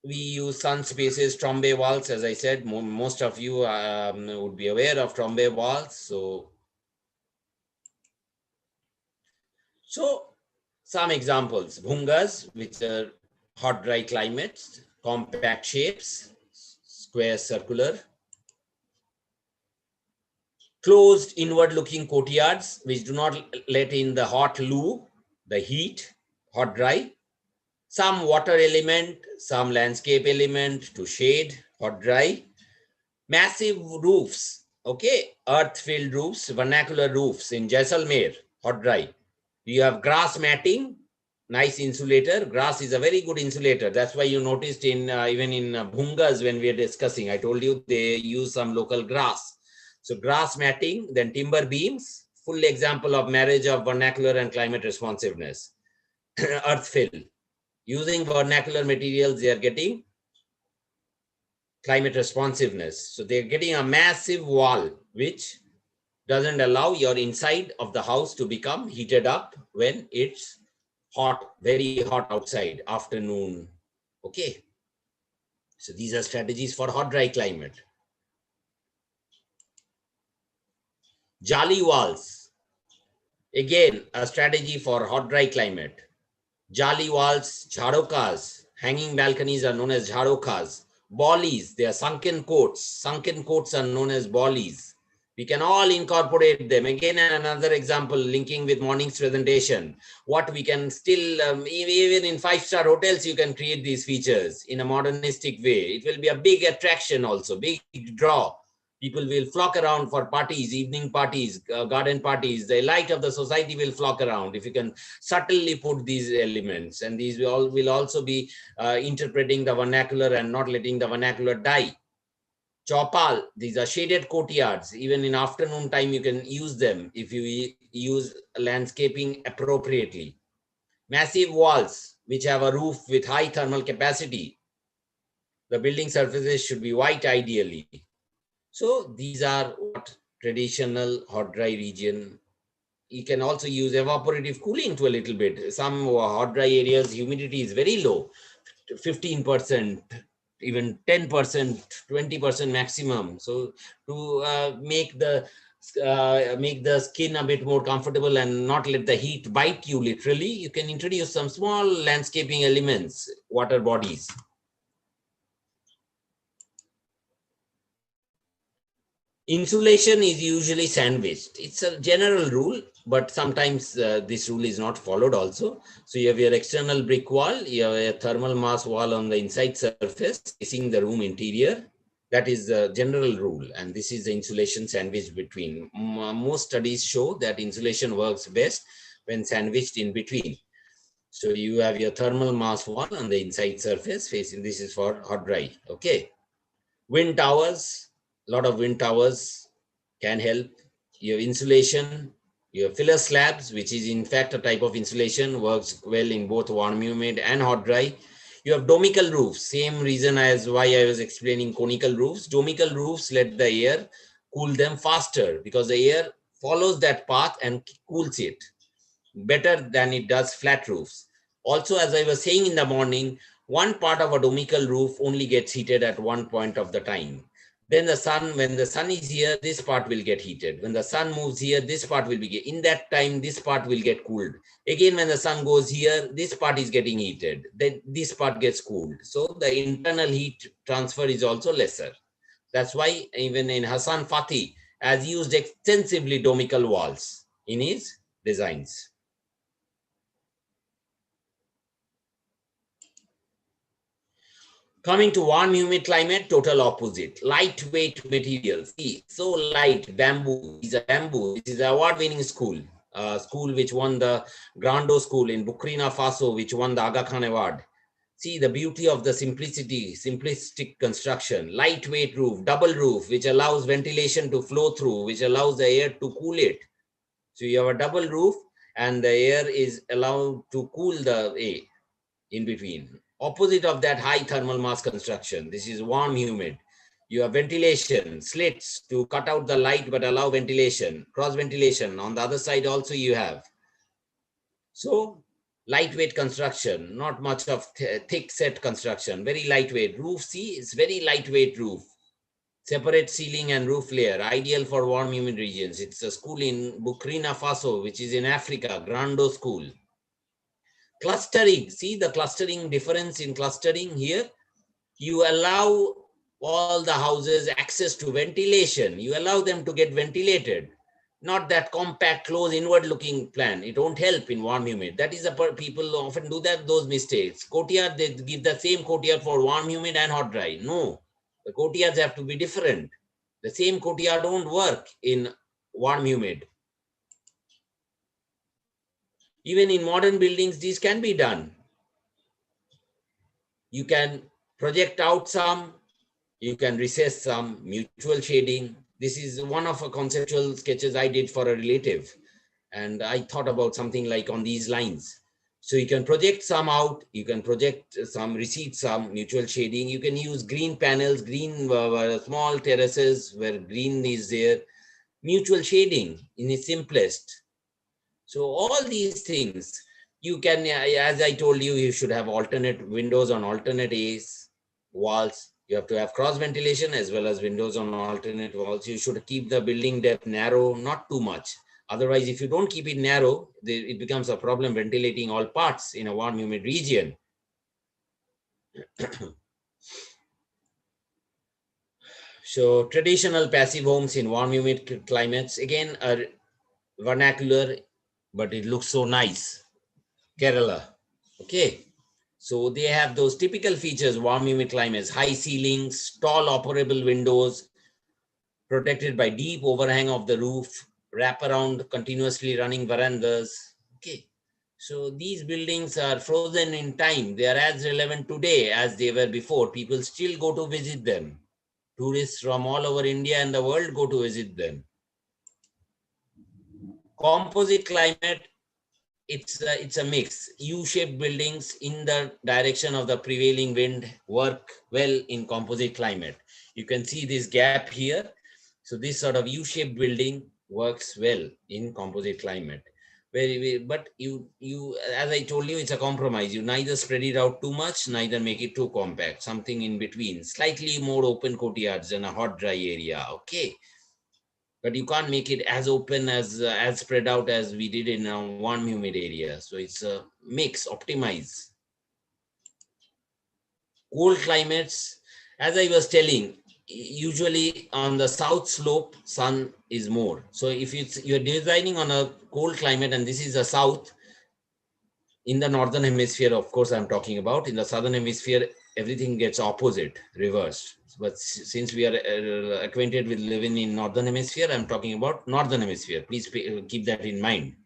we use sun spaces, Trombe walls. As I said, most of you would be aware of Trombe walls. So some examples: bhungas, which are hot, dry climates, compact shapes, square, circular. Closed, inward-looking courtyards, which do not let in the hot loo, the heat, hot, dry. Some water element, some landscape element to shade, hot, dry. Massive roofs, okay, earth-filled roofs, vernacular roofs in Jaisalmer, hot, dry. You have grass matting, nice insulator. Grass is a very good insulator. That's why you noticed in even in bhungas when we are discussing, I told you they use some local grass. So grass matting, then timber beams, full example of marriage of vernacular and climate responsiveness. Earth fill. Using vernacular materials, they are getting climate responsiveness. So they're getting a massive wall, which doesn't allow your inside of the house to become heated up when it's hot, very hot outside, afternoon. Okay. So these are strategies for hot, dry climate. Jali walls. Again, a strategy for hot, dry climate. Jali walls, jharokas, hanging balconies are known as jharokas. Bollies, they are sunken coats. Sunken coats are known as bollies. We can all incorporate them. Again, another example linking with morning's presentation. What we can still, even in 5-star hotels, you can create these features in a modernistic way. It will be a big attraction also, big draw. People will flock around for parties, evening parties, garden parties. The light of the society will flock around if you can subtly put these elements. And these will also be interpreting the vernacular and not letting the vernacular die. Chopal, these are shaded courtyards. Even in afternoon time, you can use them if you use landscaping appropriately. Massive walls, which have a roof with high thermal capacity. The building surfaces should be white ideally. So these are what traditional hot dry region. You can also use evaporative cooling to a little bit. Some hot dry areas, humidity is very low, 15%, even 10%, 20% maximum. So to make the skin a bit more comfortable and not let the heat bite you literally, you can introduce some small landscaping elements, water bodies. Insulation is usually sandwiched. It's a general rule, but sometimes this rule is not followed also. So you have your external brick wall, you have a thermal mass wall on the inside surface facing the room interior. That is the general rule. And this is the insulation sandwiched between. Most studies show that insulation works best when sandwiched in between. So you have your thermal mass wall on the inside surface facing, this is for hot dry, okay. Wind towers, a lot of wind towers can help. You have insulation, you have filler slabs, which is in fact a type of insulation, works well in both warm, humid and hot, dry. You have domical roofs, same reason as why I was explaining conical roofs. Domical roofs let the air cool them faster because the air follows that path and cools it better than it does flat roofs. Also, as I was saying in the morning, one part of a domical roof only gets heated at one point of the time. Then the sun, when the sun is here, this part will get heated. When the sun moves here, this part will be, in that time, this part will get cooled. Again, when the sun goes here, this part is getting heated. Then this part gets cooled. So the internal heat transfer is also lesser. That's why even in Hassan Fatih has used extensively domical walls in his designs. Coming to warm humid climate, total opposite. Lightweight materials. See, so light, bamboo. This is a bamboo. This is an award-winning school. School which won the Grando School in Burkina Faso, which won the Aga Khan Award. See the beauty of the simplistic construction. Lightweight roof, double roof, which allows ventilation to flow through, which allows the air to cool it. So you have a double roof and the air is allowed to cool the air in between. Opposite of that, high thermal mass construction. This is warm humid. You have ventilation, slits to cut out the light but allow ventilation, cross ventilation. On the other side also you have. So lightweight construction, not much of thick set construction, very lightweight. Roof, see, it's very lightweight roof. Separate ceiling and roof layer, ideal for warm humid regions. It's a school in Burkina Faso, which is in Africa, Grando School. Clustering, see the clustering difference in clustering here. You allow all the houses access to ventilation. You allow them to get ventilated. Not that compact, close, inward-looking plan. It won't help in warm humid. That is people often do those mistakes. Courtyard, they give the same courtyard for warm humid and hot dry. No, the courtyards have to be different. The same courtyard won't work in warm humid. Even in modern buildings, these can be done. You can project out some, you can recess some, mutual shading. This is one of the conceptual sketches I did for a relative. And I thought about something like on these lines. So you can project some out, you can project some, recede some, mutual shading. You can use green panels, green small terraces where green is there. Mutual shading in its simplest. So all these things, you can, as I told you, you should have alternate windows on alternate walls. You have to have cross ventilation as well as windows on alternate walls. You should keep the building depth narrow, not too much. Otherwise, if you don't keep it narrow, it becomes a problem ventilating all parts in a warm, humid region. So traditional passive homes in warm, humid climates, again, are vernacular, but it looks so nice. Kerala, okay. So they have those typical features, warm, humid climates, high ceilings, tall operable windows, protected by deep overhang of the roof, wrap around continuously running verandas. Okay. So these buildings are frozen in time. They are as relevant today as they were before. People still go to visit them. Tourists from all over India and the world go to visit them. Composite climate, it's a mix. U-shaped buildings in the direction of the prevailing wind work well in composite climate. You can see this gap here. So this sort of U-shaped building works well in composite climate. But you, as I told you, it's a compromise. You neither spread it out too much, neither make it too compact. Something in between, slightly more open courtyards than a hot, dry area. Okay. But you can't make it as open as spread out as we did in a warm humid area. So it's a mix, optimize. Cold climates, as I was telling, usually on the south slope, sun is more. So if you're designing on a cold climate and this is the south, in the northern hemisphere, of course, I'm talking about, in the southern hemisphere, everything gets opposite, reversed. But since we are acquainted with living in northern hemisphere, I'm talking about northern hemisphere. Please keep that in mind.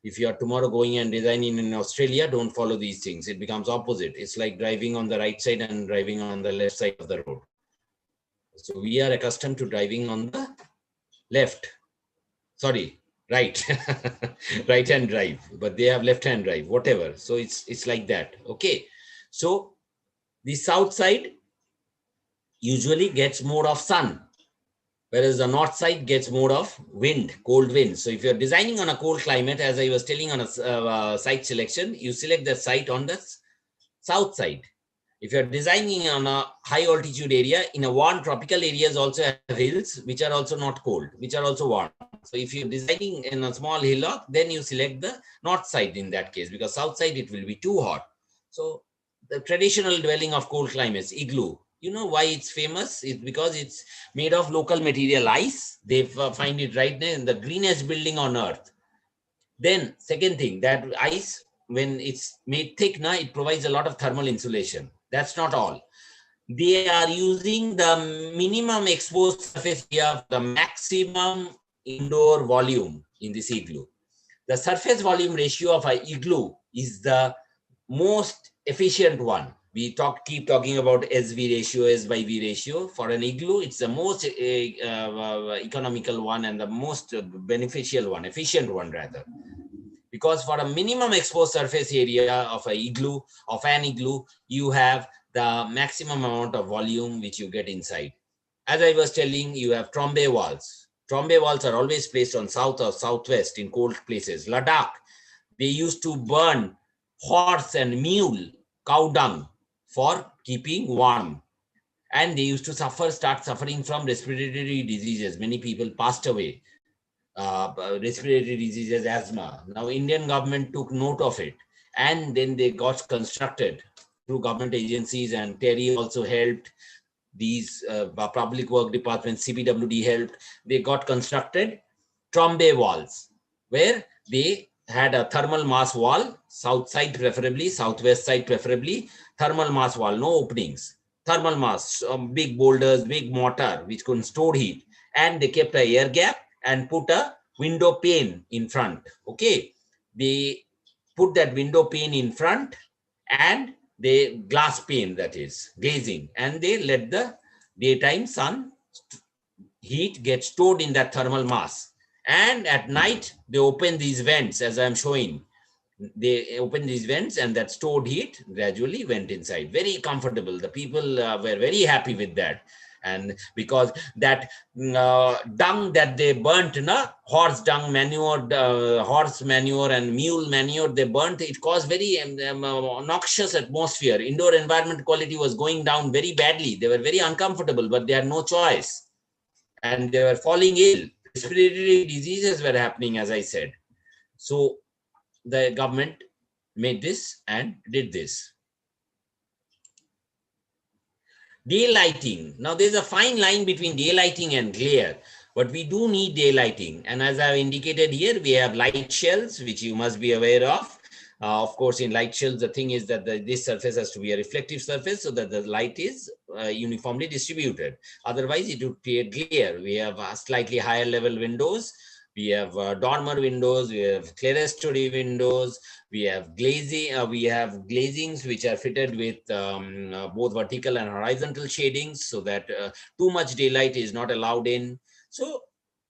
If you are tomorrow going and designing in Australia, don't follow these things. It becomes opposite. It's like driving on the right side and driving on the left side of the road. So we are accustomed to driving on the left. Sorry, right. Right hand drive, but they have left hand drive, whatever. So it's like that. Okay. So the south side usually gets more of sun, whereas the north side gets more of wind, cold wind. So if you're designing on a cold climate, as I was telling on a site selection, you select the site on the south side. If you're designing on a high altitude area, in a warm tropical areas also have hills, which are also not cold, which are also warm. So if you're designing in a small hillock, then you select the north side in that case, because south side, it will be too hot. So the traditional dwelling of cold climates, igloo, you know why it's famous? It's because it's made of local material ice. They find it right there in the greenest building on earth. Then second thing, that ice, when it's made thick, now it provides a lot of thermal insulation. That's not all. they are using the minimum exposed surface area for the maximum indoor volume in this igloo. The surface volume ratio of an igloo is the most efficient one. We keep talking about SV ratio, S by V ratio. For an igloo, it's the most economical one and the most beneficial one, efficient one rather. Because for a minimum exposed surface area of an igloo, you have the maximum amount of volume which you get inside. As I was telling, you have Trombe walls. Trombe walls are always placed on south or southwest in cold places. Ladakh, they used to burn horse and mule cow dung for keeping warm. And they used to start suffering from respiratory diseases. Many people passed away. Respiratory diseases, asthma. Now, Indian government took note of it. And then they got constructed through government agencies, and Terry also helped. These public work departments, CPWD helped. They got constructed Trombe walls, where they had a thermal mass wall, south side preferably, southwest side preferably, thermal mass wall, no openings, thermal mass, big boulders, big mortar, which could store heat. And they kept a air gap and put a window pane in front. Okay. They put that window pane in front and they glass pane, that is glazing, and they let the daytime sun heat get stored in that thermal mass. And at night, they open these vents, as I'm showing. They open these vents and that stored heat gradually went inside. Very comfortable. The people were very happy with that. And because that dung that they burnt, horse dung manure, horse manure and mule manure, they burnt, it caused very noxious atmosphere. Indoor environment quality was going down very badly. They were very uncomfortable, but they had no choice. And they were falling ill. Respiratory diseases were happening, as I said. So the government made this and did this. Daylighting. Now, there's a fine line between daylighting and glare, but we do need daylighting. And as I've indicated here, we have light shells, which you must be aware of. Of course, in light shells, the thing is that this surface has to be a reflective surface so that the light is uniformly distributed. Otherwise, it would create glare. We have slightly higher level windows. We have dormer windows. We have clerestory windows. We have glazing. We have glazings which are fitted with both vertical and horizontal shadings, so that too much daylight is not allowed in. So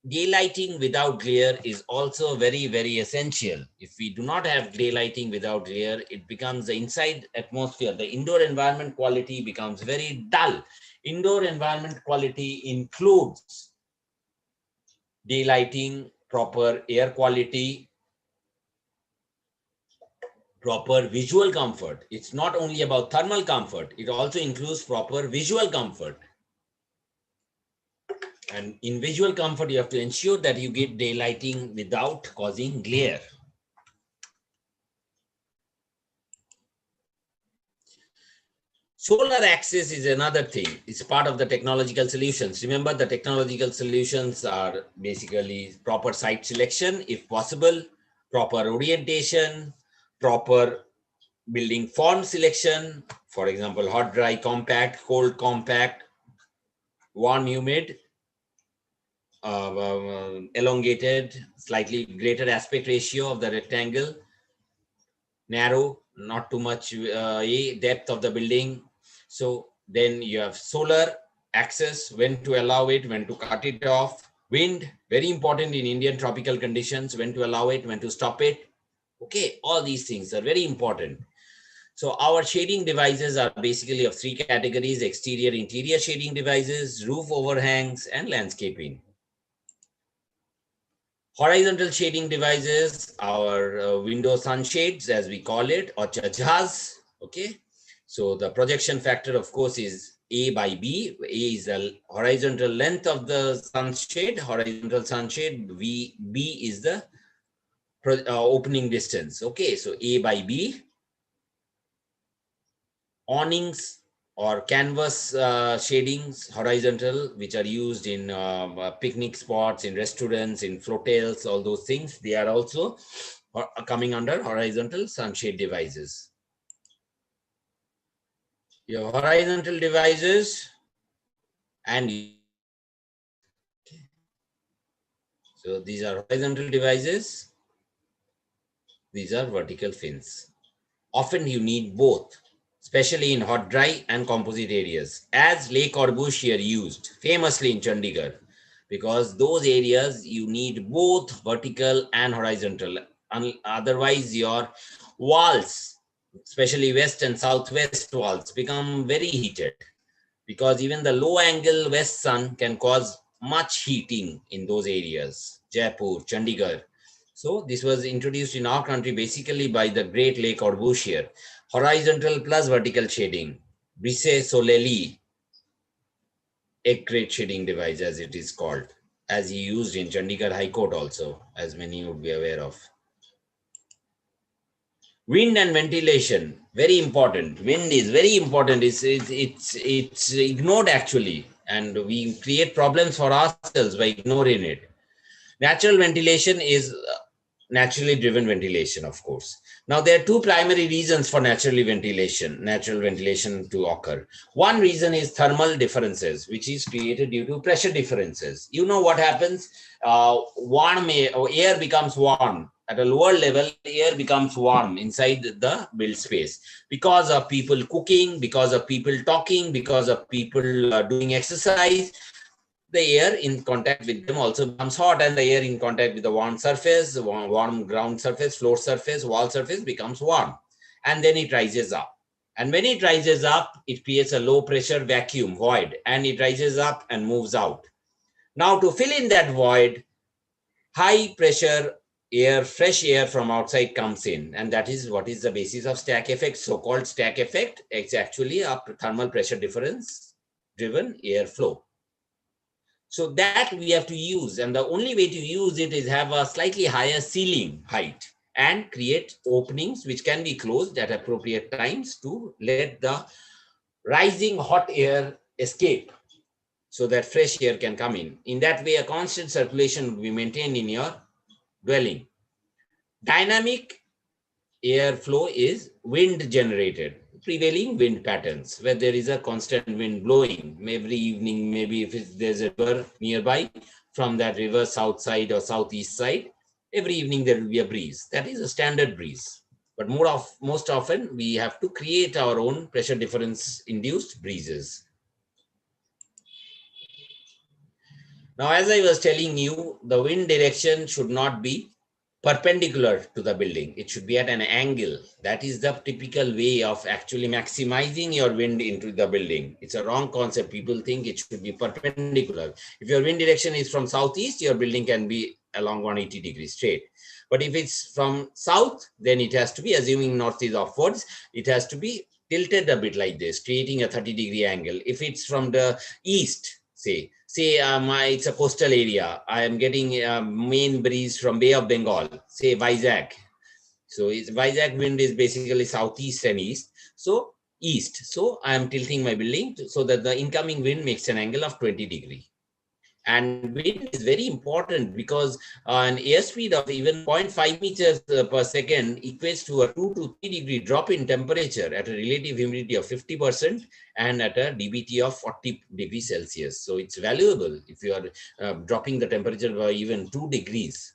daylighting without glare is also very, very essential. If we do not have daylighting without glare, it becomes the inside atmosphere. The indoor environment quality becomes very dull. Indoor environment quality includes daylighting, proper air quality, proper visual comfort. It's not only about thermal comfort, it also includes proper visual comfort. And in visual comfort, you have to ensure that you get daylighting without causing glare. Solar access is another thing. It's part of the technological solutions. Remember, the technological solutions are basically proper site selection, if possible, proper orientation, proper building form selection. For example, hot, dry, compact, cold, compact, warm, humid, elongated, slightly greater aspect ratio of the rectangle, narrow, not too much depth of the building. So then you have solar access, when to allow it, when to cut it off. Wind, very important in Indian tropical conditions, when to allow it, when to stop it. Okay, all these things are very important. So our shading devices are basically of three categories: exterior, interior shading devices, roof overhangs, and landscaping. Horizontal shading devices, our window sunshades, as we call it, or chajhas. Okay. So the projection factor, of course, is A by B. A is the horizontal length of the sunshade, horizontal sunshade. B is the opening distance. Okay. So A by B. Awnings or canvas shadings, horizontal, which are used in picnic spots, in restaurants, in flotels, all those things. They are also coming under horizontal sunshade devices. your horizontal devices and so these are horizontal devices, these are vertical fins. Often you need both, especially in hot, dry and composite areas, as Le Corbusier used famously in Chandigarh, because those areas you need both vertical and horizontal. Otherwise, your walls, especially west and southwest walls, become very heated, because even the low angle west sun can cause much heating in those areas, Jaipur, Chandigarh. So this was introduced in our country basically by the great Le Corbusier. Horizontal plus vertical shading, Brise Soleil, a great shading device as it is called, as he used in Chandigarh High Court also, as many would be aware of. Wind and ventilation, very important. Wind is very important. It's ignored actually, and we create problems for ourselves by ignoring it. Natural ventilation is naturally driven ventilation, of course. Now, there are two primary reasons for natural ventilation to occur. One reason is thermal differences, which is created due to pressure differences. You know what happens? Air becomes warm. At a lower level, air becomes warm inside the build space because of people cooking, because of people talking, because of people doing exercise. The air in contact with them also becomes hot, and the air in contact with the warm surface, warm ground surface, floor surface, wall surface becomes warm, and then it rises up. And when it rises up, it creates a low pressure vacuum void, and it rises up and moves out. Now, to fill in that void, high pressure air, fresh air from outside comes in, and that is what is the basis of stack effect, so-called stack effect. It's actually a thermal pressure difference driven airflow. So that we have to use, and the only way to use it is have a slightly higher ceiling height and create openings which can be closed at appropriate times to let the rising hot air escape so that fresh air can come in. In that way, a constant circulation will be maintained in your dwelling. Dynamic airflow is wind generated, prevailing wind patterns, where there is a constant wind blowing every evening. Maybe if there's a river nearby, from that river south side or southeast side, every evening there will be a breeze. That is a standard breeze. But most often we have to create our own pressure difference induced breezes. Now, as I was telling you, the wind direction should not be perpendicular to the building. It should be at an angle. That is the typical way of actually maximizing your wind into the building. It's a wrong concept. People think it should be perpendicular. If your wind direction is from southeast, your building can be along 180 degrees straight. But if it's from south, then it has to be, assuming north is upwards, it has to be tilted a bit like this, creating a 30-degree angle. If it's from the east, say it's a coastal area, I am getting main breeze from Bay of Bengal, say Vizag. So Vizag wind is basically southeast and east. So east. So I am tilting my building so that the incoming wind makes an angle of 20 degree. And wind is very important because an airspeed of even 0.5 meters per second equates to a 2 to 3 degree drop in temperature at a relative humidity of 50% and at a DBT of 40 degrees Celsius. So it's valuable if you are dropping the temperature by even 2 degrees.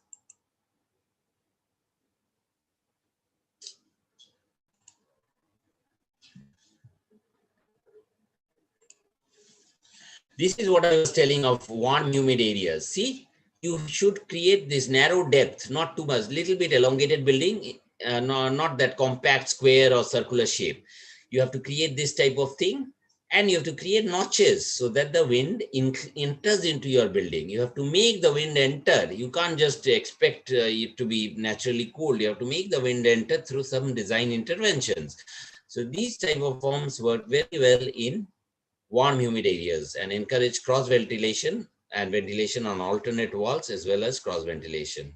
This is what I was telling of warm, humid areas. See, you should create this narrow depth, not too much, little bit elongated building, not that compact square or circular shape. You have to create this type of thing, and you have to create notches so that the wind enters into your building. You have to make the wind enter. You can't just expect it to be naturally cool. You have to make the wind enter through some design interventions. So these type of forms work very well in warm humid areas and encourage cross ventilation and ventilation on alternate walls as well as cross ventilation.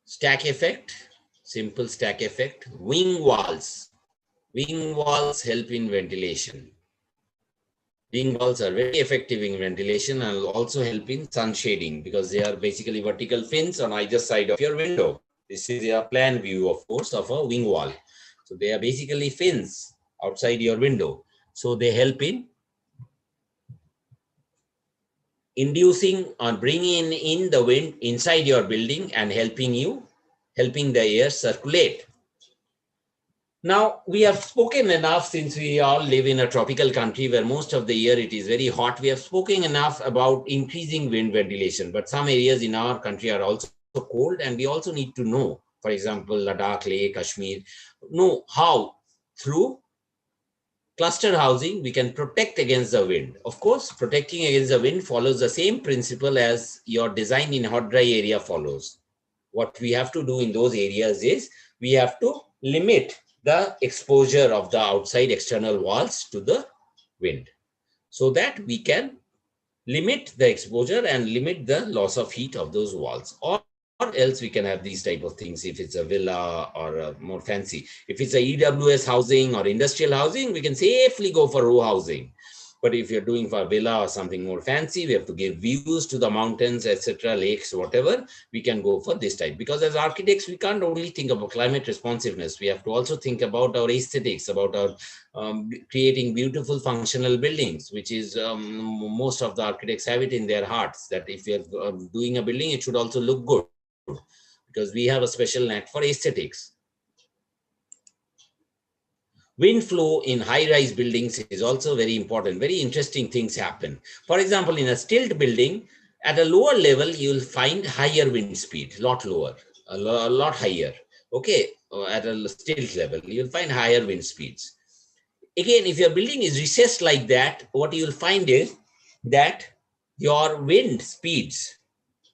Stack effect, simple stack effect. Wing walls. Wing walls help in ventilation. Wing walls are very effective in ventilation and also help in sun shading because they are basically vertical fins on either side of your window. This is a plan view, of course, of a wing wall. So they are basically fins outside your window. So they help in inducing or bringing in the wind inside your building and helping the air circulate. Now, we have spoken enough, since we all live in a tropical country where most of the year it is very hot. We have spoken enough about increasing wind ventilation, but some areas in our country are also cold, and we also need to know, for example, Ladakh, Leh, Kashmir, know how through cluster housing we can protect against the wind. Of course, protecting against the wind follows the same principle as your design in hot dry area follows. What we have to do in those areas is we have to limit the exposure of the outside external walls to the wind, so that we can limit the exposure and limit the loss of heat of those walls. Or else we can have these type of things if it's a villa or more fancy. If it's a EWS housing or industrial housing, we can safely go for row housing. But if you're doing for a villa or something more fancy, we have to give views to the mountains, etc., lakes, whatever, we can go for this type. Because as architects, we can't only think about climate responsiveness. We have to also think about our aesthetics, about our creating beautiful functional buildings, which is most of the architects have it in their hearts, that if you're doing a building, it should also look good, because we have a special knack for aesthetics. Wind flow in high-rise buildings is also very important. Very interesting things happen. For example, in a stilt building, at a lower level, you'll find higher wind speed, lot lower, a lot higher. Okay, at a stilt level, you'll find higher wind speeds. Again, if your building is recessed like that, what you'll find is that your wind speeds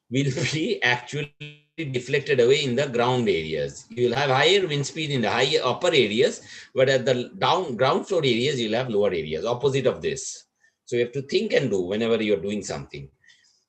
will be actually deflected away in the ground areas. You will have higher wind speed in the higher upper areas, but at the ground floor areas, you'll have lower areas, opposite of this. So you have to think and do whenever you're doing something.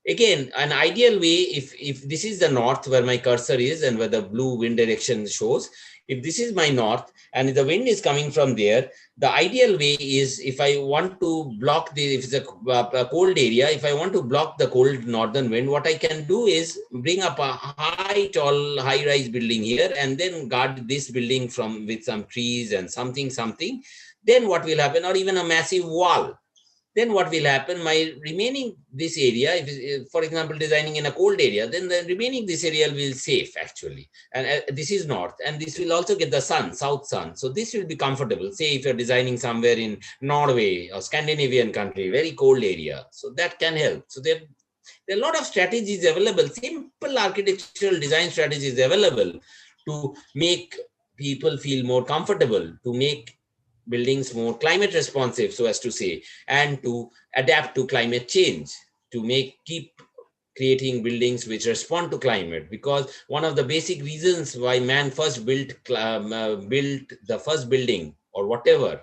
Again, an ideal way, if this is the north where my cursor is and where the blue wind direction shows, if this is my north and the wind is coming from there, the ideal way is, if I want to block if it's a cold area, if I want to block the cold northern wind, what I can do is bring up a tall, high-rise building here and then guard this building with some trees and something. Then what will happen, or even a massive wall. Then what will happen, my remaining this area, if for example, designing in a cold area, then the remaining this area will be safe actually. And this is north, and this will also get the sun, south sun. So this will be comfortable. Say if you're designing somewhere in Norway or Scandinavian country, very cold area. So that can help. So there are a lot of strategies available, simple architectural design strategies available to make people feel more comfortable, to make buildings more climate responsive, so as to say, and to adapt to climate change, to keep creating buildings which respond to climate. Because one of the basic reasons why man first built the first building or whatever,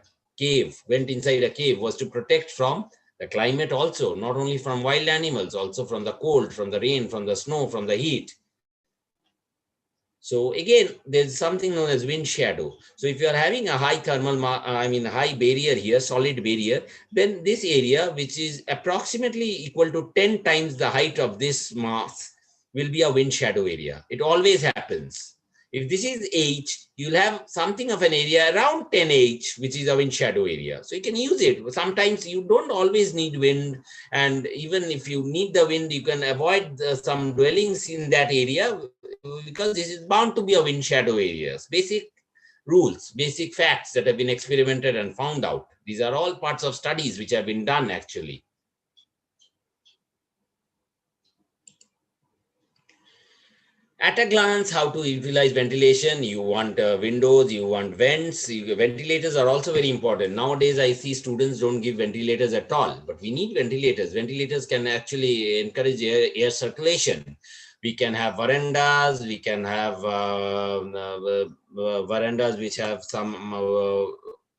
went inside a cave, was to protect from the climate also, not only from wild animals, also from the cold, from the rain, from the snow, from the heat. So again, there's something known as wind shadow. So if you're having a high high barrier here, solid barrier, then this area, which is approximately equal to 10 times the height of this mass, will be a wind shadow area. It always happens. If this is H, you'll have something of an area around 10H, which is a wind shadow area. So you can use it. Sometimes you don't always need wind. And even if you need the wind, you can avoid some dwellings in that area, because this is bound to be a wind shadow areas. Basic rules, basic facts that have been experimented and found out. These are all parts of studies which have been done actually. At a glance, how to utilize ventilation. You want windows, you want vents. Ventilators are also very important. Nowadays, I see students don't give ventilators at all, but we need ventilators. Ventilators can actually encourage air circulation. We can have verandas, we can have verandas which have some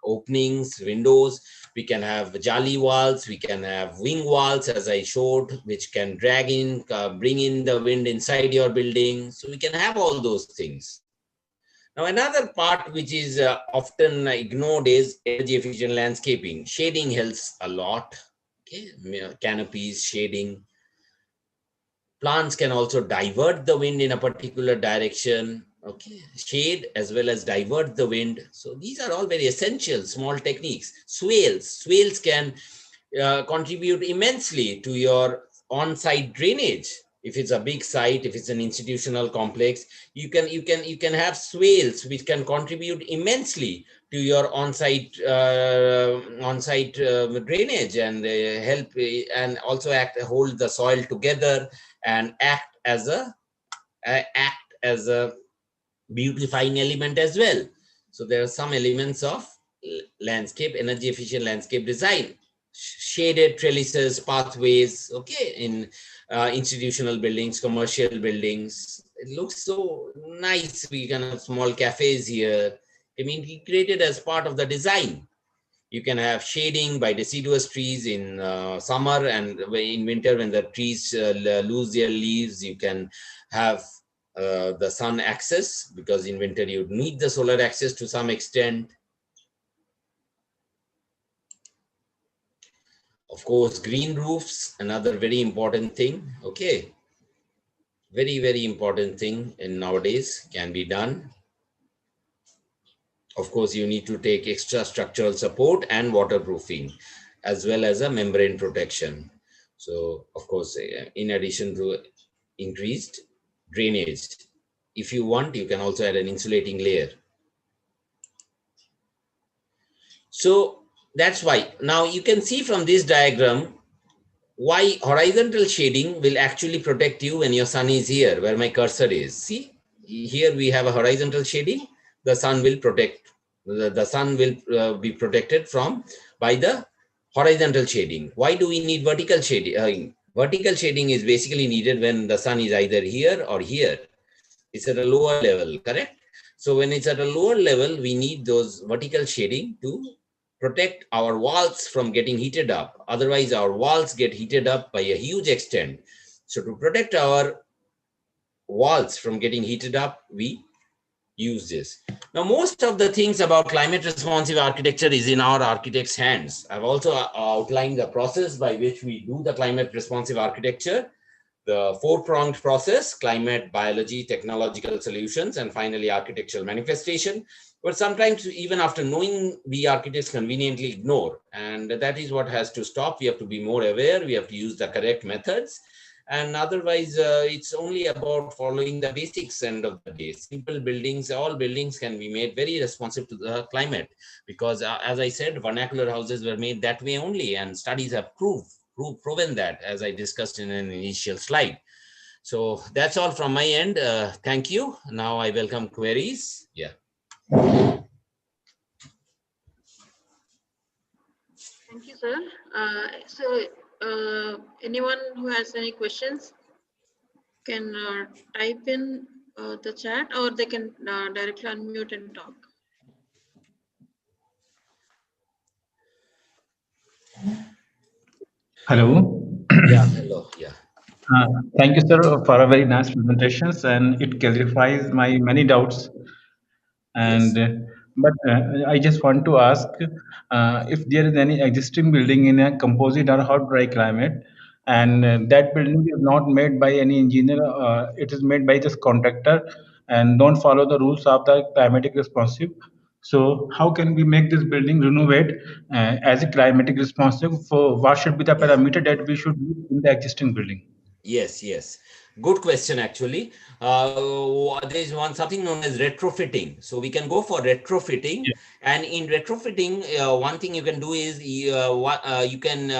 openings, windows. We can have jali walls, we can have wing walls, as I showed, which can drag in, bring in the wind inside your building. So we can have all those things. Now, another part which is often ignored is energy efficient landscaping. Shading helps a lot. Okay, canopies, shading. Plants can also divert the wind in a particular direction. Okay, shade as well as divert the wind. So these are all very essential small techniques. Swales can contribute immensely to your on-site drainage. If it's a big site, if it's an institutional complex, you can have swales which can contribute immensely to your on-site drainage and help and also hold the soil together and act as a beautifying element as well. So there are some elements of landscape, energy efficient landscape design, shaded trellises, pathways, okay, in institutional buildings, commercial buildings. It looks so nice. We can have small cafes here. I mean, integrated as part of the design. You can have shading by deciduous trees in summer, and in winter when the trees lose their leaves, you can have the sun access, because in winter you need the solar access to some extent. Of course, green roofs, another very important thing. Okay, very important thing in nowadays can be done. Of course, you need to take extra structural support and waterproofing, as well as a membrane protection. So, of course, in addition to increased drainage, if you want, you can also add an insulating layer. So that's why now you can see from this diagram why horizontal shading will actually protect you when your sun is here, where my cursor is. See, here we have a horizontal shading. The sun will protect, the sun will be protected by the horizontal shading. Why do we need vertical shading? Vertical shading is basically needed when the sun is either here or here. It's at a lower level, correct? So when it's at a lower level, we need those vertical shading to protect our walls from getting heated up. Otherwise, our walls get heated up by a huge extent. So to protect our walls from getting heated up, we use this. Now, most of the things about climate responsive architecture is in our architects' hands. I've also outlined the process by which we do the climate responsive architecture. The four-pronged process: climate, biology, technological solutions, and finally architectural manifestation. But sometimes even after knowing, we architects conveniently ignore. And that is what has to stop. We have to be more aware. We have to use the correct methods. And otherwise, it's only about following the basics end of the day. Simple buildings, all buildings can be made very responsive to the climate. Because as I said, vernacular houses were made that way only. And studies have proven that, as I discussed in an initial slide. So that's all from my end. Thank you. Now I welcome queries. Yeah. Thank you, sir. Anyone who has any questions can type in the chat, or they can directly unmute and talk. Hello. Yeah, hello. Yeah. Thank you, sir, for a very nice presentations, and it clarifies my many doubts. And Yes. but I just want to ask if there is any existing building in a composite or hot dry climate, and that building is not made by any engineer, it is made by just contractor, and don't follow the rules of the climatic responsive. So how can we make this building renovate as a climatic responsive? For what should be the parameter that we should use in the existing building? Yes. Good question, actually. There is something known as retrofitting. So we can go for retrofitting. Yeah. And in retrofitting, one thing you can do is you can,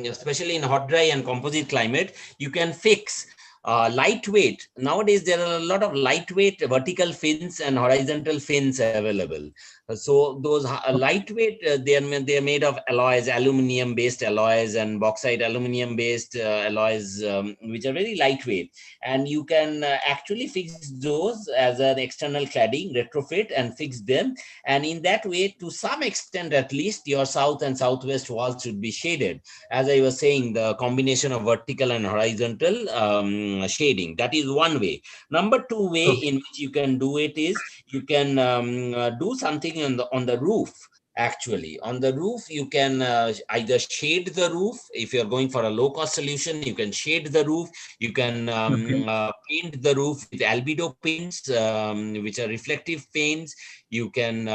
especially in hot, dry, and composite climate, you can fix lightweight. Nowadays, there are a lot of lightweight vertical fins and horizontal fins available. So those lightweight, they're made of alloys, aluminum-based alloys and bauxite aluminum-based alloys, which are very lightweight. And you can actually fix those as an external cladding, retrofit and fix them. And in that way, to some extent at least, your south and southwest walls should be shaded. As I was saying, the combination of vertical and horizontal shading, that is one way. Number two way in which you can do it is you can do something on the roof. Actually, on the roof, you can either shade the roof. If you're going for a low cost solution, you can shade the roof. You can Okay. paint the roof with albedo paints, which are reflective paints. You can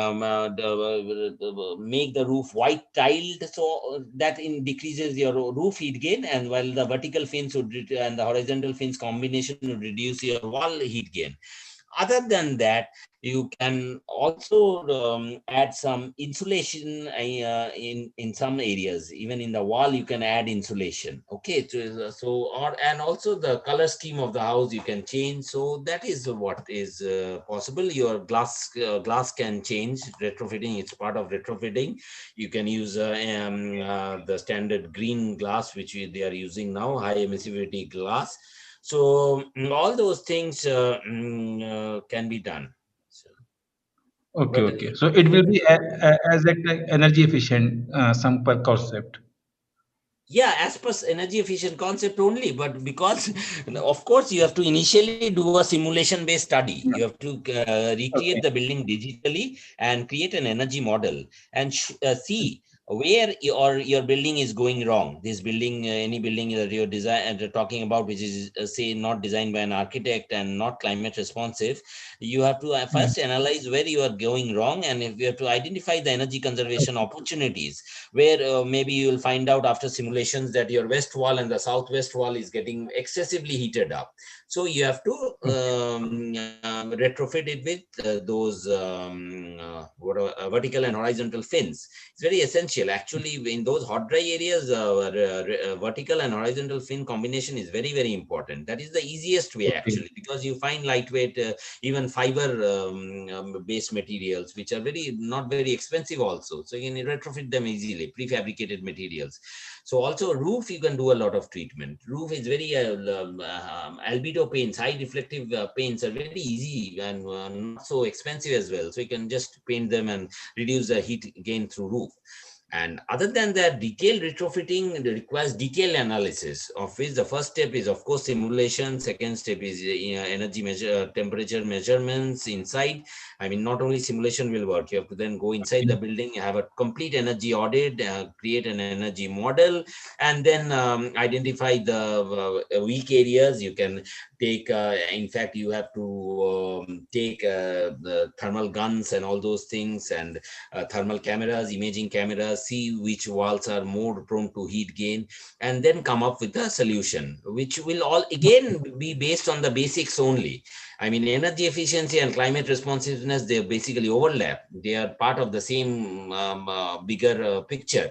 make the roof white tiled, so that decreases your roof heat gain, and while the vertical fins would and the horizontal fins combination would reduce your wall heat gain. Other than that, you can also add some insulation in some areas. Even in the wall, you can add insulation. Okay, so or and also the color scheme of the house you can change. So that is what is possible. Your glass can change. Retrofitting, it's part of retrofitting. You can use the standard green glass which they are using now, high emissivity glass. So all those things can be done. So, Okay, but okay. So it will be as energy efficient, some per concept. yeah, as per energy efficient concept only, but because of course you have to initially do a simulation based study. You have to recreate the Okay. building digitally and create an energy model and see where your building is going wrong. This building, any building that you're talking about, which is say not designed by an architect and not climate responsive, you have to Yeah. first analyze where you are going wrong, and if you have to identify the energy conservation opportunities where maybe you will find out after simulations that your west wall and the southwest wall is getting excessively heated up. So you have to Okay. retrofit it with those vertical and horizontal fins. It's very essential. Actually, in those hot dry areas, vertical and horizontal fin combination is very, very important. That is the easiest way Okay. actually, because you find lightweight, even fiber based materials, which are very not very expensive also. So you can retrofit them easily, prefabricated materials. So also roof, you can do a lot of treatment. Roof is very albedo paints, high reflective paints are very easy and not so expensive as well. So you can just paint them and reduce the heat gain through roof. And other than that, detailed retrofitting requires detailed analysis, of which the first step is, of course, simulation. Second step is energy measure, temperature measurements inside. I mean, not only simulation will work. You have to then go inside the building, have a complete energy audit, create an energy model, and then identify the weak areas. You can take, in fact, you have to take the thermal guns and all those things, and thermal cameras, imaging cameras, see which walls are more prone to heat gain, and then come up with a solution, which will all again be based on the basics only. I mean, energy efficiency and climate responsiveness, they basically overlap. They are part of the same bigger picture.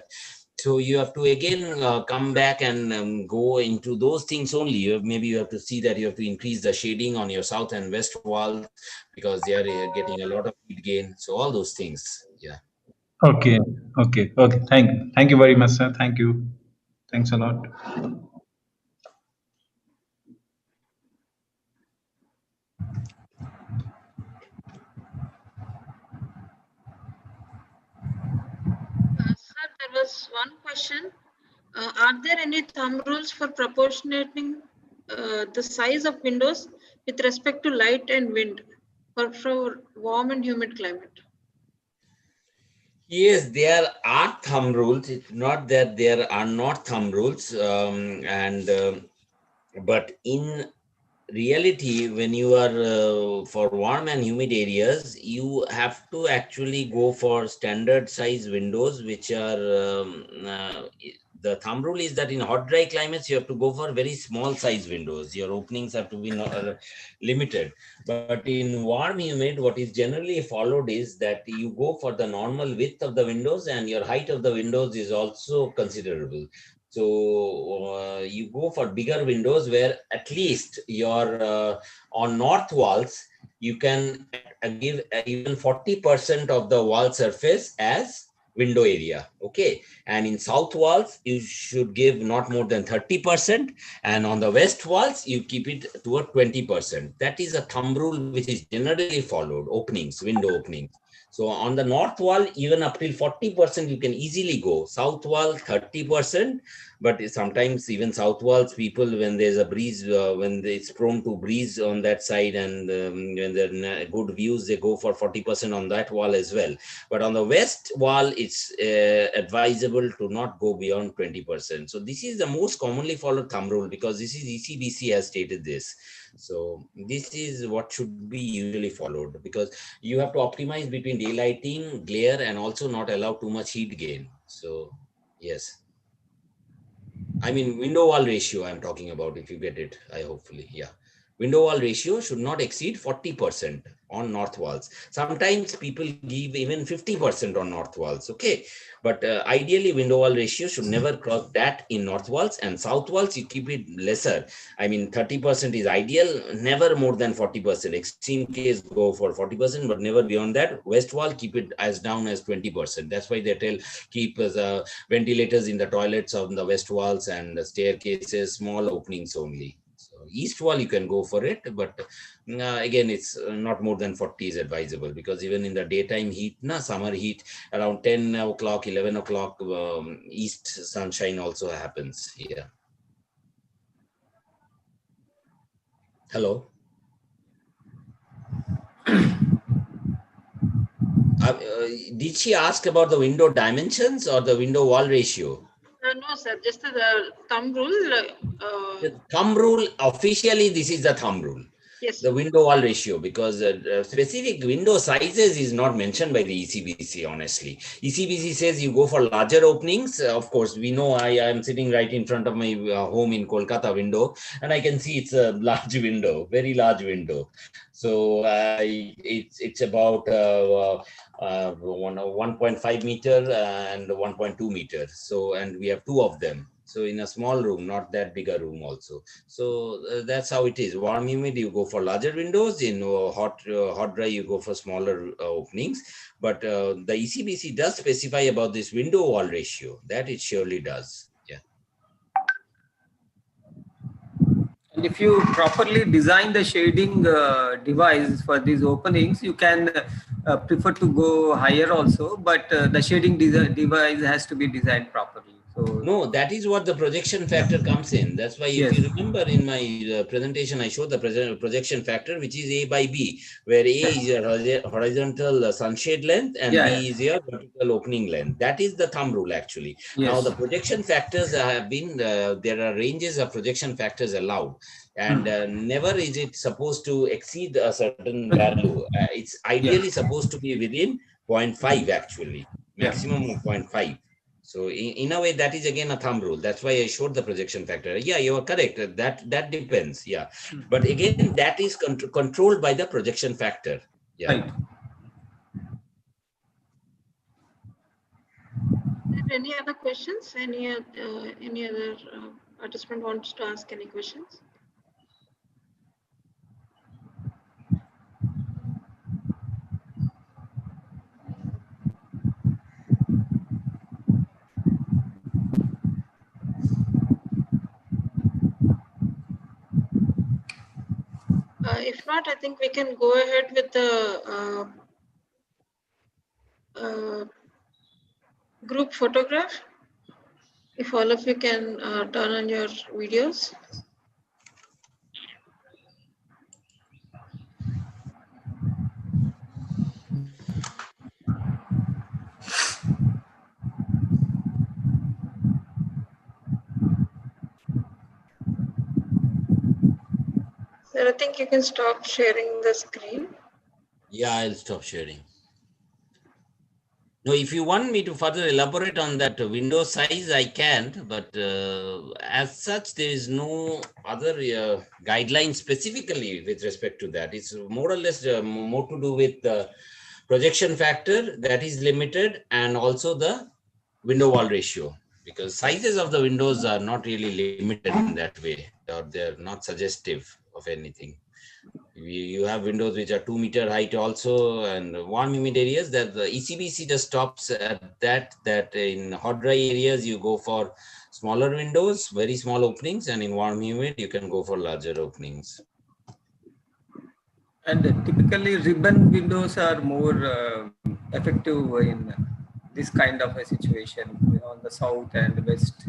So you have to again come back and go into those things only. Maybe you have to see that you have to increase the shading on your south and west walls because they are getting a lot of heat gain. So all those things. Yeah. Okay. Okay. Okay. Thank you very much, sir. Thank you. Thanks a lot. Sir, there was one question. Are there any thumb rules for proportionating the size of windows with respect to light and wind for warm and humid climate? Yes, there are thumb rules. It's not that there are not thumb rules, and but in reality, when you are for warm and humid areas, you have to actually go for standard size windows, which are the thumb rule is that in hot dry climates you have to go for very small size windows. Your openings have to be limited. But in warm humid, what is generally followed is that you go for the normal width of the windows, and your height of the windows is also considerable. So you go for bigger windows where at least your on north walls, you can give even 40% of the wall surface as window area. Okay. And in south walls, you should give not more than 30%. And on the west walls, you keep it toward 20%. That is a thumb rule which is generally followed, openings, window openings. So on the north wall, even up till 40%, you can easily go. South wall, 30%. But sometimes even south walls, people, when there's a breeze, when it's prone to breeze on that side, and when there are good views, they go for 40% on that wall as well. But on the west wall, it's advisable to not go beyond 20%. So this is the most commonly followed thumb rule, because this is ECBC has stated this. So this is what should be usually followed, because you have to optimize between daylighting, glare, and also not allow too much heat gain. So yes. I mean, window wall ratio I'm talking about, if you get it, I hopefully, yeah. Window wall ratio should not exceed 40% on north walls. Sometimes people give even 50% on north walls, okay? But ideally, window wall ratio should never cross that in north walls, and south walls, you keep it lesser. I mean, 30% is ideal, never more than 40%. Extreme case, go for 40%, but never beyond that. West wall, keep it as down as 20%. That's why they tell keep ventilators in the toilets on the west walls, and the staircases, small openings only. So east wall, you can go for it, but again, it's not more than 40 is advisable, because even in the daytime heat, summer heat, around 10 o'clock, 11 o'clock, east sunshine also happens here. Hello. Did she ask about the window dimensions or the window wall ratio? No, sir, just the thumb rule. The thumb rule, officially, this is the thumb rule. Yes. The window wall ratio, because specific window sizes is not mentioned by the ECBC, honestly. ECBC says you go for larger openings. Of course, we know I am sitting right in front of my home in Kolkata window, and I can see it's a large window, very large window. So it's about 1.5 meter and 1.2 meters. So, and we have two of them. So in a small room, not that big a room also. So that's how it is. Warm, humid, you go for larger windows. In hot dry, you go for smaller openings. But the ECBC does specify about this window wall ratio. That it surely does. Yeah. And if you properly design the shading device for these openings, you can prefer to go higher also, but the shading device has to be designed properly. So no, that is what the projection factor comes in. That's why, if you remember in my presentation, I showed the projection factor, which is A by B, where A is your horizontal sunshade length and B is your vertical opening length. That is the thumb rule, actually. Now, the projection factors have been, there are ranges of projection factors allowed, and never is it supposed to exceed a certain value. It's ideally supposed to be within 0.5, actually, maximum of 0.5. So in a way, that is again a thumb rule. That's why I showed the projection factor. Yeah, you are correct. That depends. Yeah, but again, that is controlled by the projection factor. Yeah. Right. Any other questions? Any other participant wants to ask any questions? If not, I think we can go ahead with the group photograph. If all of you can turn on your videos. So I think you can stop sharing the screen. Yeah, I'll stop sharing. No, if you want me to further elaborate on that window size, I can't, but as such, there is no other guideline specifically with respect to that. It's more or less more to do with the projection factor that is limited, and also the window wall ratio, because sizes of the windows are not really limited in that way, or they're not suggestive of anything. You have windows which are 2 meter height also, and warm humid areas, that the ECBC just stops at that in hot dry areas you go for smaller windows, very small openings, and in warm humid you can go for larger openings. And typically ribbon windows are more effective in this kind of a situation on the south and west.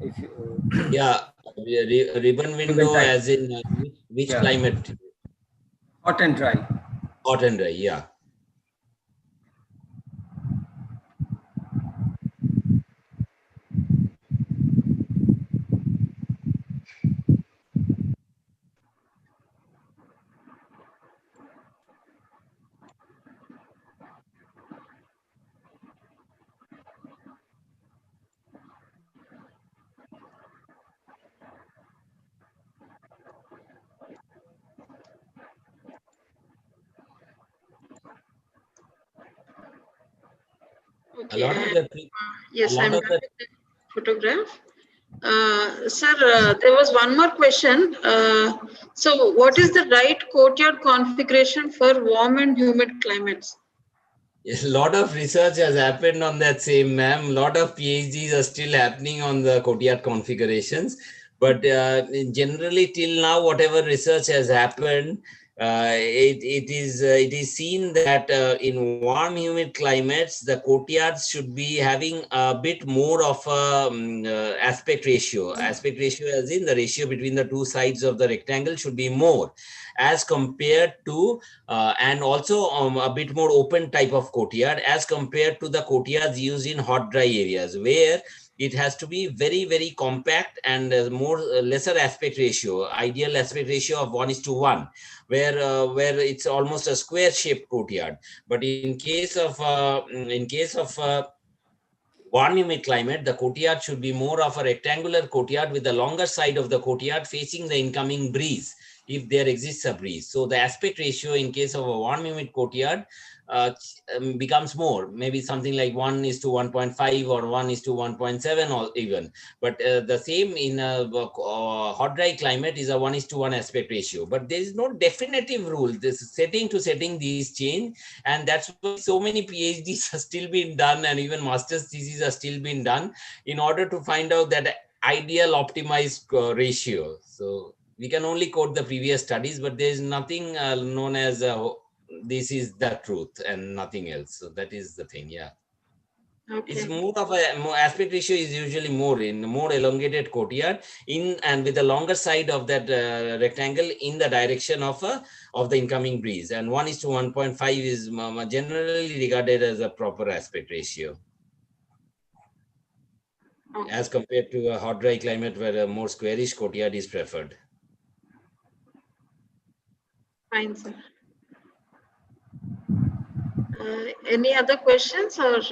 If you Yeah, ribbon window type. as in which Yeah. climate? Hot and dry. Hot and dry, yeah. A Okay. lot of the Yes, lot I'm of done the with the photograph. Sir, there was one more question. So what is the right courtyard configuration for warm and humid climates? a lot of research has happened on that same, ma'am. A lot of PhDs are still happening on the courtyard configurations. But generally, till now, whatever research has happened, it is seen that in warm, humid climates, the courtyards should be having a bit more of a aspect ratio. Aspect ratio, as in the ratio between the two sides of the rectangle, should be more as compared to and also a bit more open type of courtyard as compared to the courtyards used in hot dry areas, where it has to be very, very compact and more lesser aspect ratio, ideal aspect ratio of 1:1, where it's almost a square shaped courtyard. But in case of warm humid climate, the courtyard should be more of a rectangular courtyard with the longer side of the courtyard facing the incoming breeze, if there exists a breeze. So the aspect ratio in case of a warm humid courtyard becomes more, maybe something like 1:1.5 or 1:1.7 or even. But the same in a hot dry climate is a 1:1 aspect ratio. But there is no definitive rule. This setting to setting these change, and that's why so many PhDs are still being done, and even master's theses are still being done in order to find out that ideal optimized ratio. So we can only quote the previous studies, but there is nothing known as this is the truth and nothing else. So that is the thing. Yeah. Okay. It's more of a more aspect ratio is usually more in more elongated courtyard in and with the longer side of that rectangle in the direction of the incoming breeze, and 1:1.5 is generally regarded as a proper aspect ratio as compared to a hot dry climate where a more squarish courtyard is preferred. Fine, sir. Any other questions, or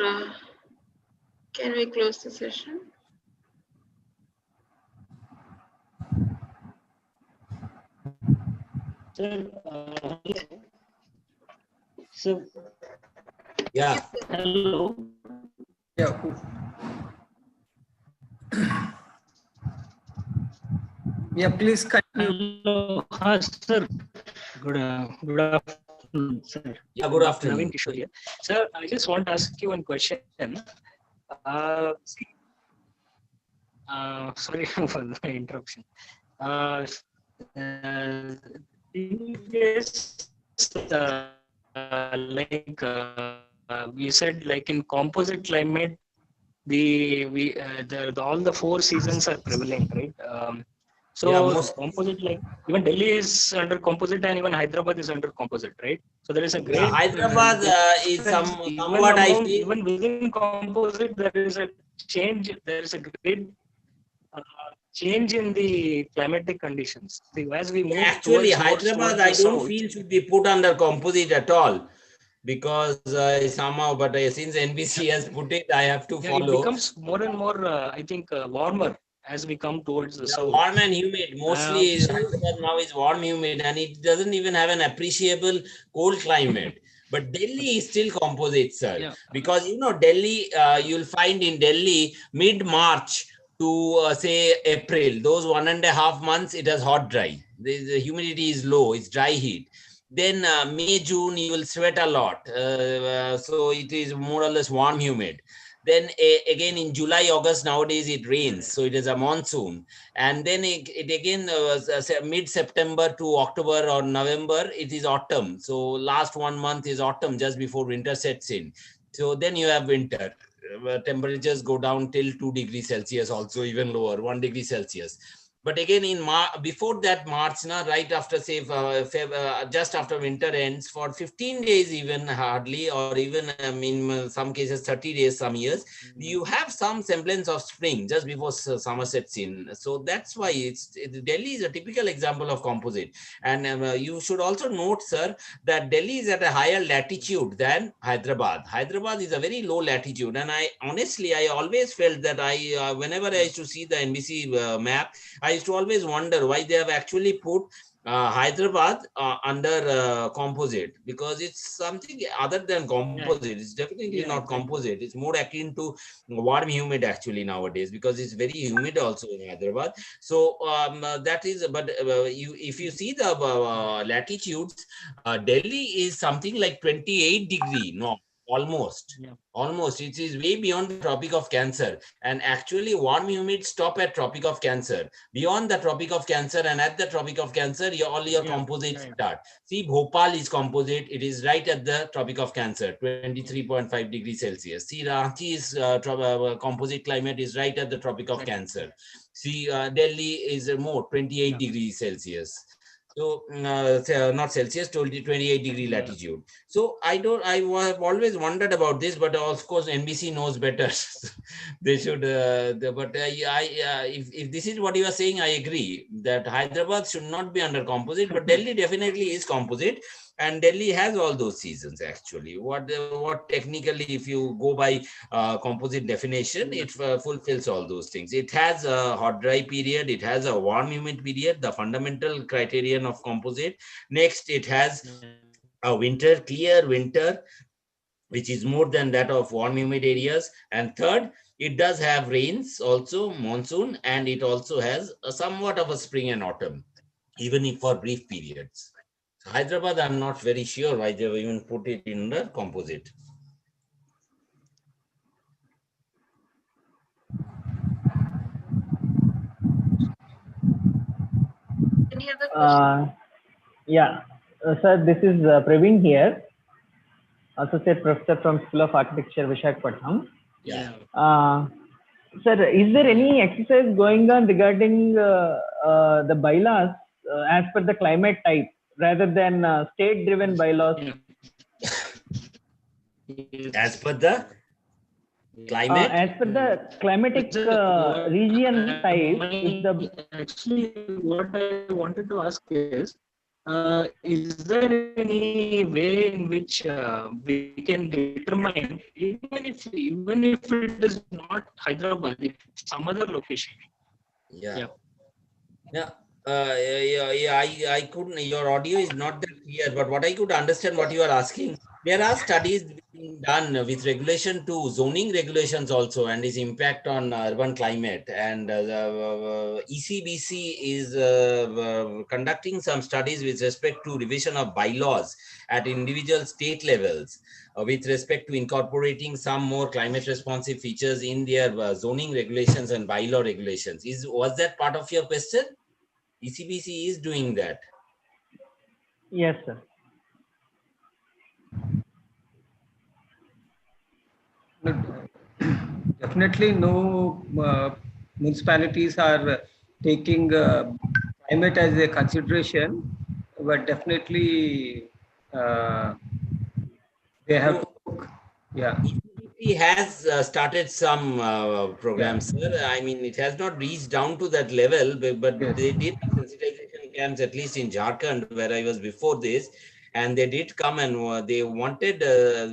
can we close the session? Sir, so Yeah. hello. Yeah. Yeah, please continue. Hello, sir. Good afternoon, sir. Yeah, good afternoon. Naveen Kishore here. Sir, I just want to ask you one question. Sorry for the interruption. In case, we said, like in composite climate, all the four seasons are prevalent, right? So Yeah, composite, like even Delhi is under composite and even Hyderabad is under composite, right? So there is a great Hyderabad is somewhat, I feel, even within composite there is a change. There is a great change in the climatic conditions. As we move actually towards Hyderabad, the I don't south, feel should be put under composite at all, because somehow, but since NBC has put it, I have to it follow. becomes more and more, I think, warmer as we come towards the south. Warm and humid. Mostly So- Hyderabad now is warm, humid, and it doesn't even have an appreciable cold climate. But Delhi is still composite, sir. Yeah. Because Delhi, you'll find in Delhi mid-March to say April, those 1.5 months, it is hot dry. The humidity is low, it's dry heat. Then May, June, you will sweat a lot. So it is more or less warm, humid. Then again in July, August, nowadays it rains. So it is a monsoon. And then it again mid-September to October or November, it is autumn. So last 1 month is autumn just before winter sets in. So then you have winter. Temperatures go down till 2 degrees Celsius, also even lower, 1 degree Celsius. But again, in before that March, right after say just after winter ends, for 15 days even hardly, or even in some cases 30 days, some years, you have some semblance of spring just before summer sets in. So that's why Delhi is a typical example of composite. And you should also note, sir, that Delhi is at a higher latitude than Hyderabad. Hyderabad is a very low latitude, and I always felt that whenever I used to see the NBC map, I used to always wonder why they have actually put Hyderabad under composite, because it's something other than composite. It's definitely not composite. It's more akin to warm humid actually nowadays, because it's very humid also in Hyderabad. So that is, but if you see the latitudes, Delhi is something like 28 degree, no, almost. Almost, it is way beyond the Tropic of Cancer, and actually warm humid stop at Tropic of Cancer. Beyond the Tropic of Cancer and at the Tropic of Cancer, all your composites start. See, Bhopal is composite. It is right at the Tropic of Cancer, 23.5 degrees Celsius. See, Ranchi's composite climate is right at the Tropic of Cancer. See, Delhi is more, 28 degrees Celsius. So not Celsius, 28 degree latitude. So I have always wondered about this, but of course NBC knows better. They should, if this is what you are saying, I agree that Hyderabad should not be under composite, but Delhi definitely is composite. And Delhi has all those seasons actually. What technically, if you go by composite definition, it fulfills all those things. It has a hot dry period. It has a warm humid period, the fundamental criterion of composite. Next, it has a winter, clear winter, which is more than that of warm humid areas. And third, it does have rains also, monsoon, and it also has a somewhat of a spring and autumn, even if for brief periods. Hyderabad, I'm not very sure why they've even put it in the composite. Any other questions? Yeah, sir, this is Praveen here, Associate Professor from School of Architecture, Visakhapatnam. Yeah. Sir, is there any exercise going on regarding the bylaws as per the climate type rather than state-driven bylaws? As per the climate? As per the climatic region type, actually, what I wanted to ask is there any way in which we can determine, even if it is not Hyderabad, if some other location? I couldn't, your audio is not that clear, but what I could understand what you are asking, there are studies being done with regulation to zoning regulations also, and its impact on urban climate. And ECBC is conducting some studies with respect to revision of bylaws at individual state levels, with respect to incorporating some more climate responsive features in their zoning regulations and bylaw regulations. Was that part of your question? ECBC is doing that. Yes, sir. Definitely no municipalities are taking climate as a consideration, but definitely they have to, ECBC has started some programs, sir. I mean, it has not reached down to that level, but they did sensitization camps, at least in Jharkhand, where I was before this. And they did come and they wanted,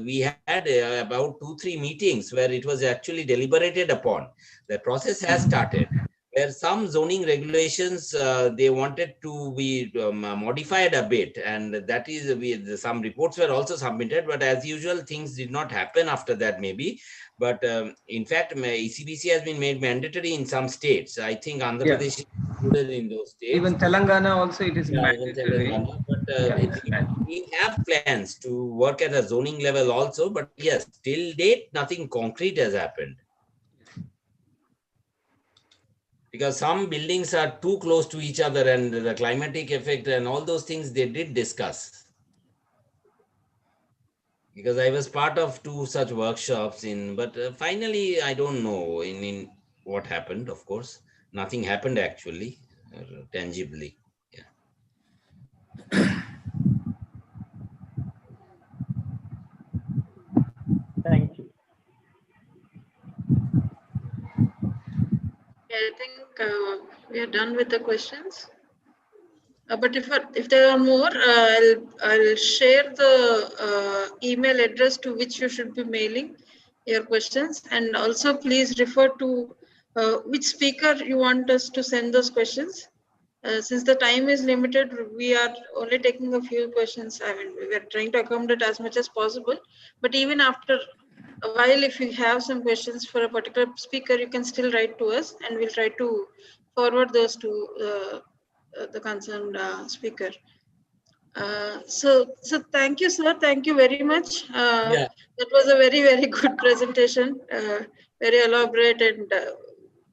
we had about 2-3 meetings where it was actually deliberated upon. The process has started, where some zoning regulations, they wanted to be modified a bit. And that is, some reports were also submitted, but as usual, things did not happen after that maybe. But in fact, ECBC has been made mandatory in some states. I think Andhra Pradesh is included in those states. Even Telangana also it is mandatory. But we have plans to work at a zoning level also, but yes, till date, nothing concrete has happened. Because some buildings are too close to each other and the climatic effect and all those things they did discuss. Because I was part of 2 such workshops but finally, I don't know in what happened, of course. Nothing happened actually, tangibly. Thank you. I think we are done with the questions. But if there are more, I'll share the email address to which you should be mailing your questions, and also please refer to which speaker you want us to send those questions. Since the time is limited, we are only taking a few questions. I mean, we are trying to accommodate as much as possible. But even after a while, if you have some questions for a particular speaker, you can still write to us, and we'll try to forward those to the concerned speaker. So thank you, sir. Thank you very much. Yeah. That was a very, very good presentation, very elaborate, and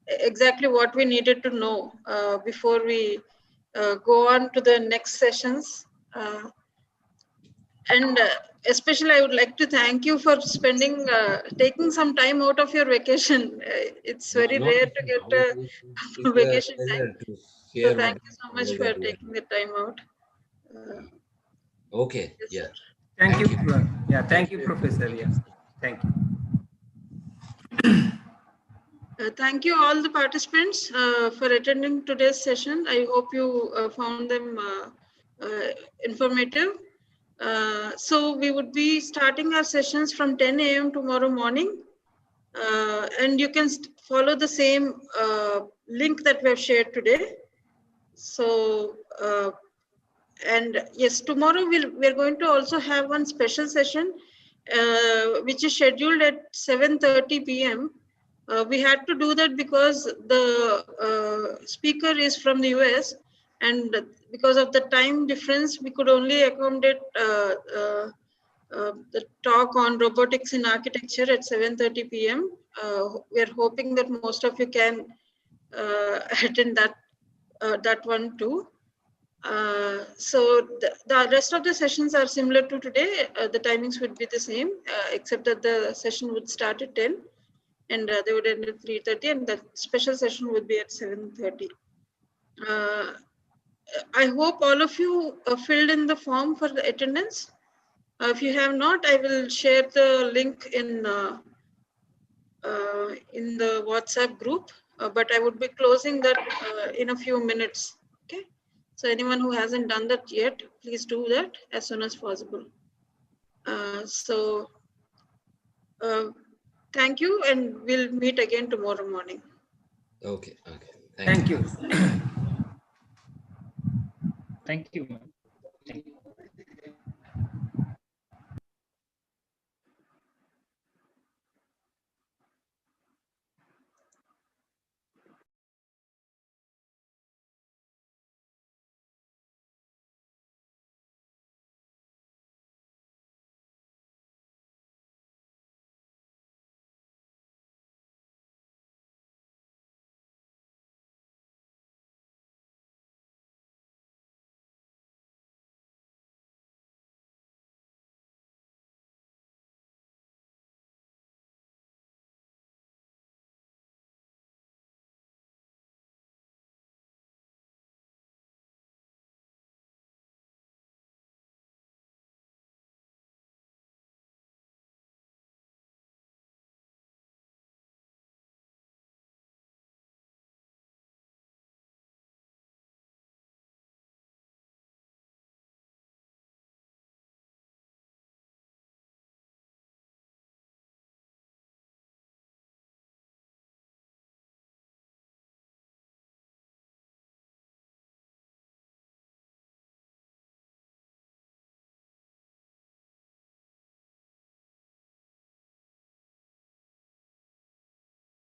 exactly what we needed to know before we go on to the next sessions. And especially, I would like to thank you for taking some time out of your vacation. It's very rare to get a vacation time. So thank you so much for taking the time out. Okay. Yes, Yeah. sir. Thank you. Yeah. Thank you, Professor. Yeah. Thank you. Thank you all the participants for attending today's session. I hope you found them informative. So we would be starting our sessions from 10 a.m. tomorrow morning. And you can follow the same link that we have shared today. So, and yes, tomorrow we're going to also have one special session, which is scheduled at 7:30 p.m. We had to do that because the speaker is from the US, and because of the time difference, we could only accommodate the talk on robotics in architecture at 7:30 p.m. We're hoping that most of you can attend that one too. So the rest of the sessions are similar to today. The timings would be the same, except that the session would start at 10 and they would end at 3:30, and the special session would be at 7:30. I hope all of you filled in the form for the attendance. If you have not, I will share the link in the WhatsApp group, but I would be closing that in a few minutes. Okay. So anyone who hasn't done that yet, please do that as soon as possible. Thank you, and we'll meet again tomorrow morning. Okay. Okay. Thank you. Thank you, ma'am.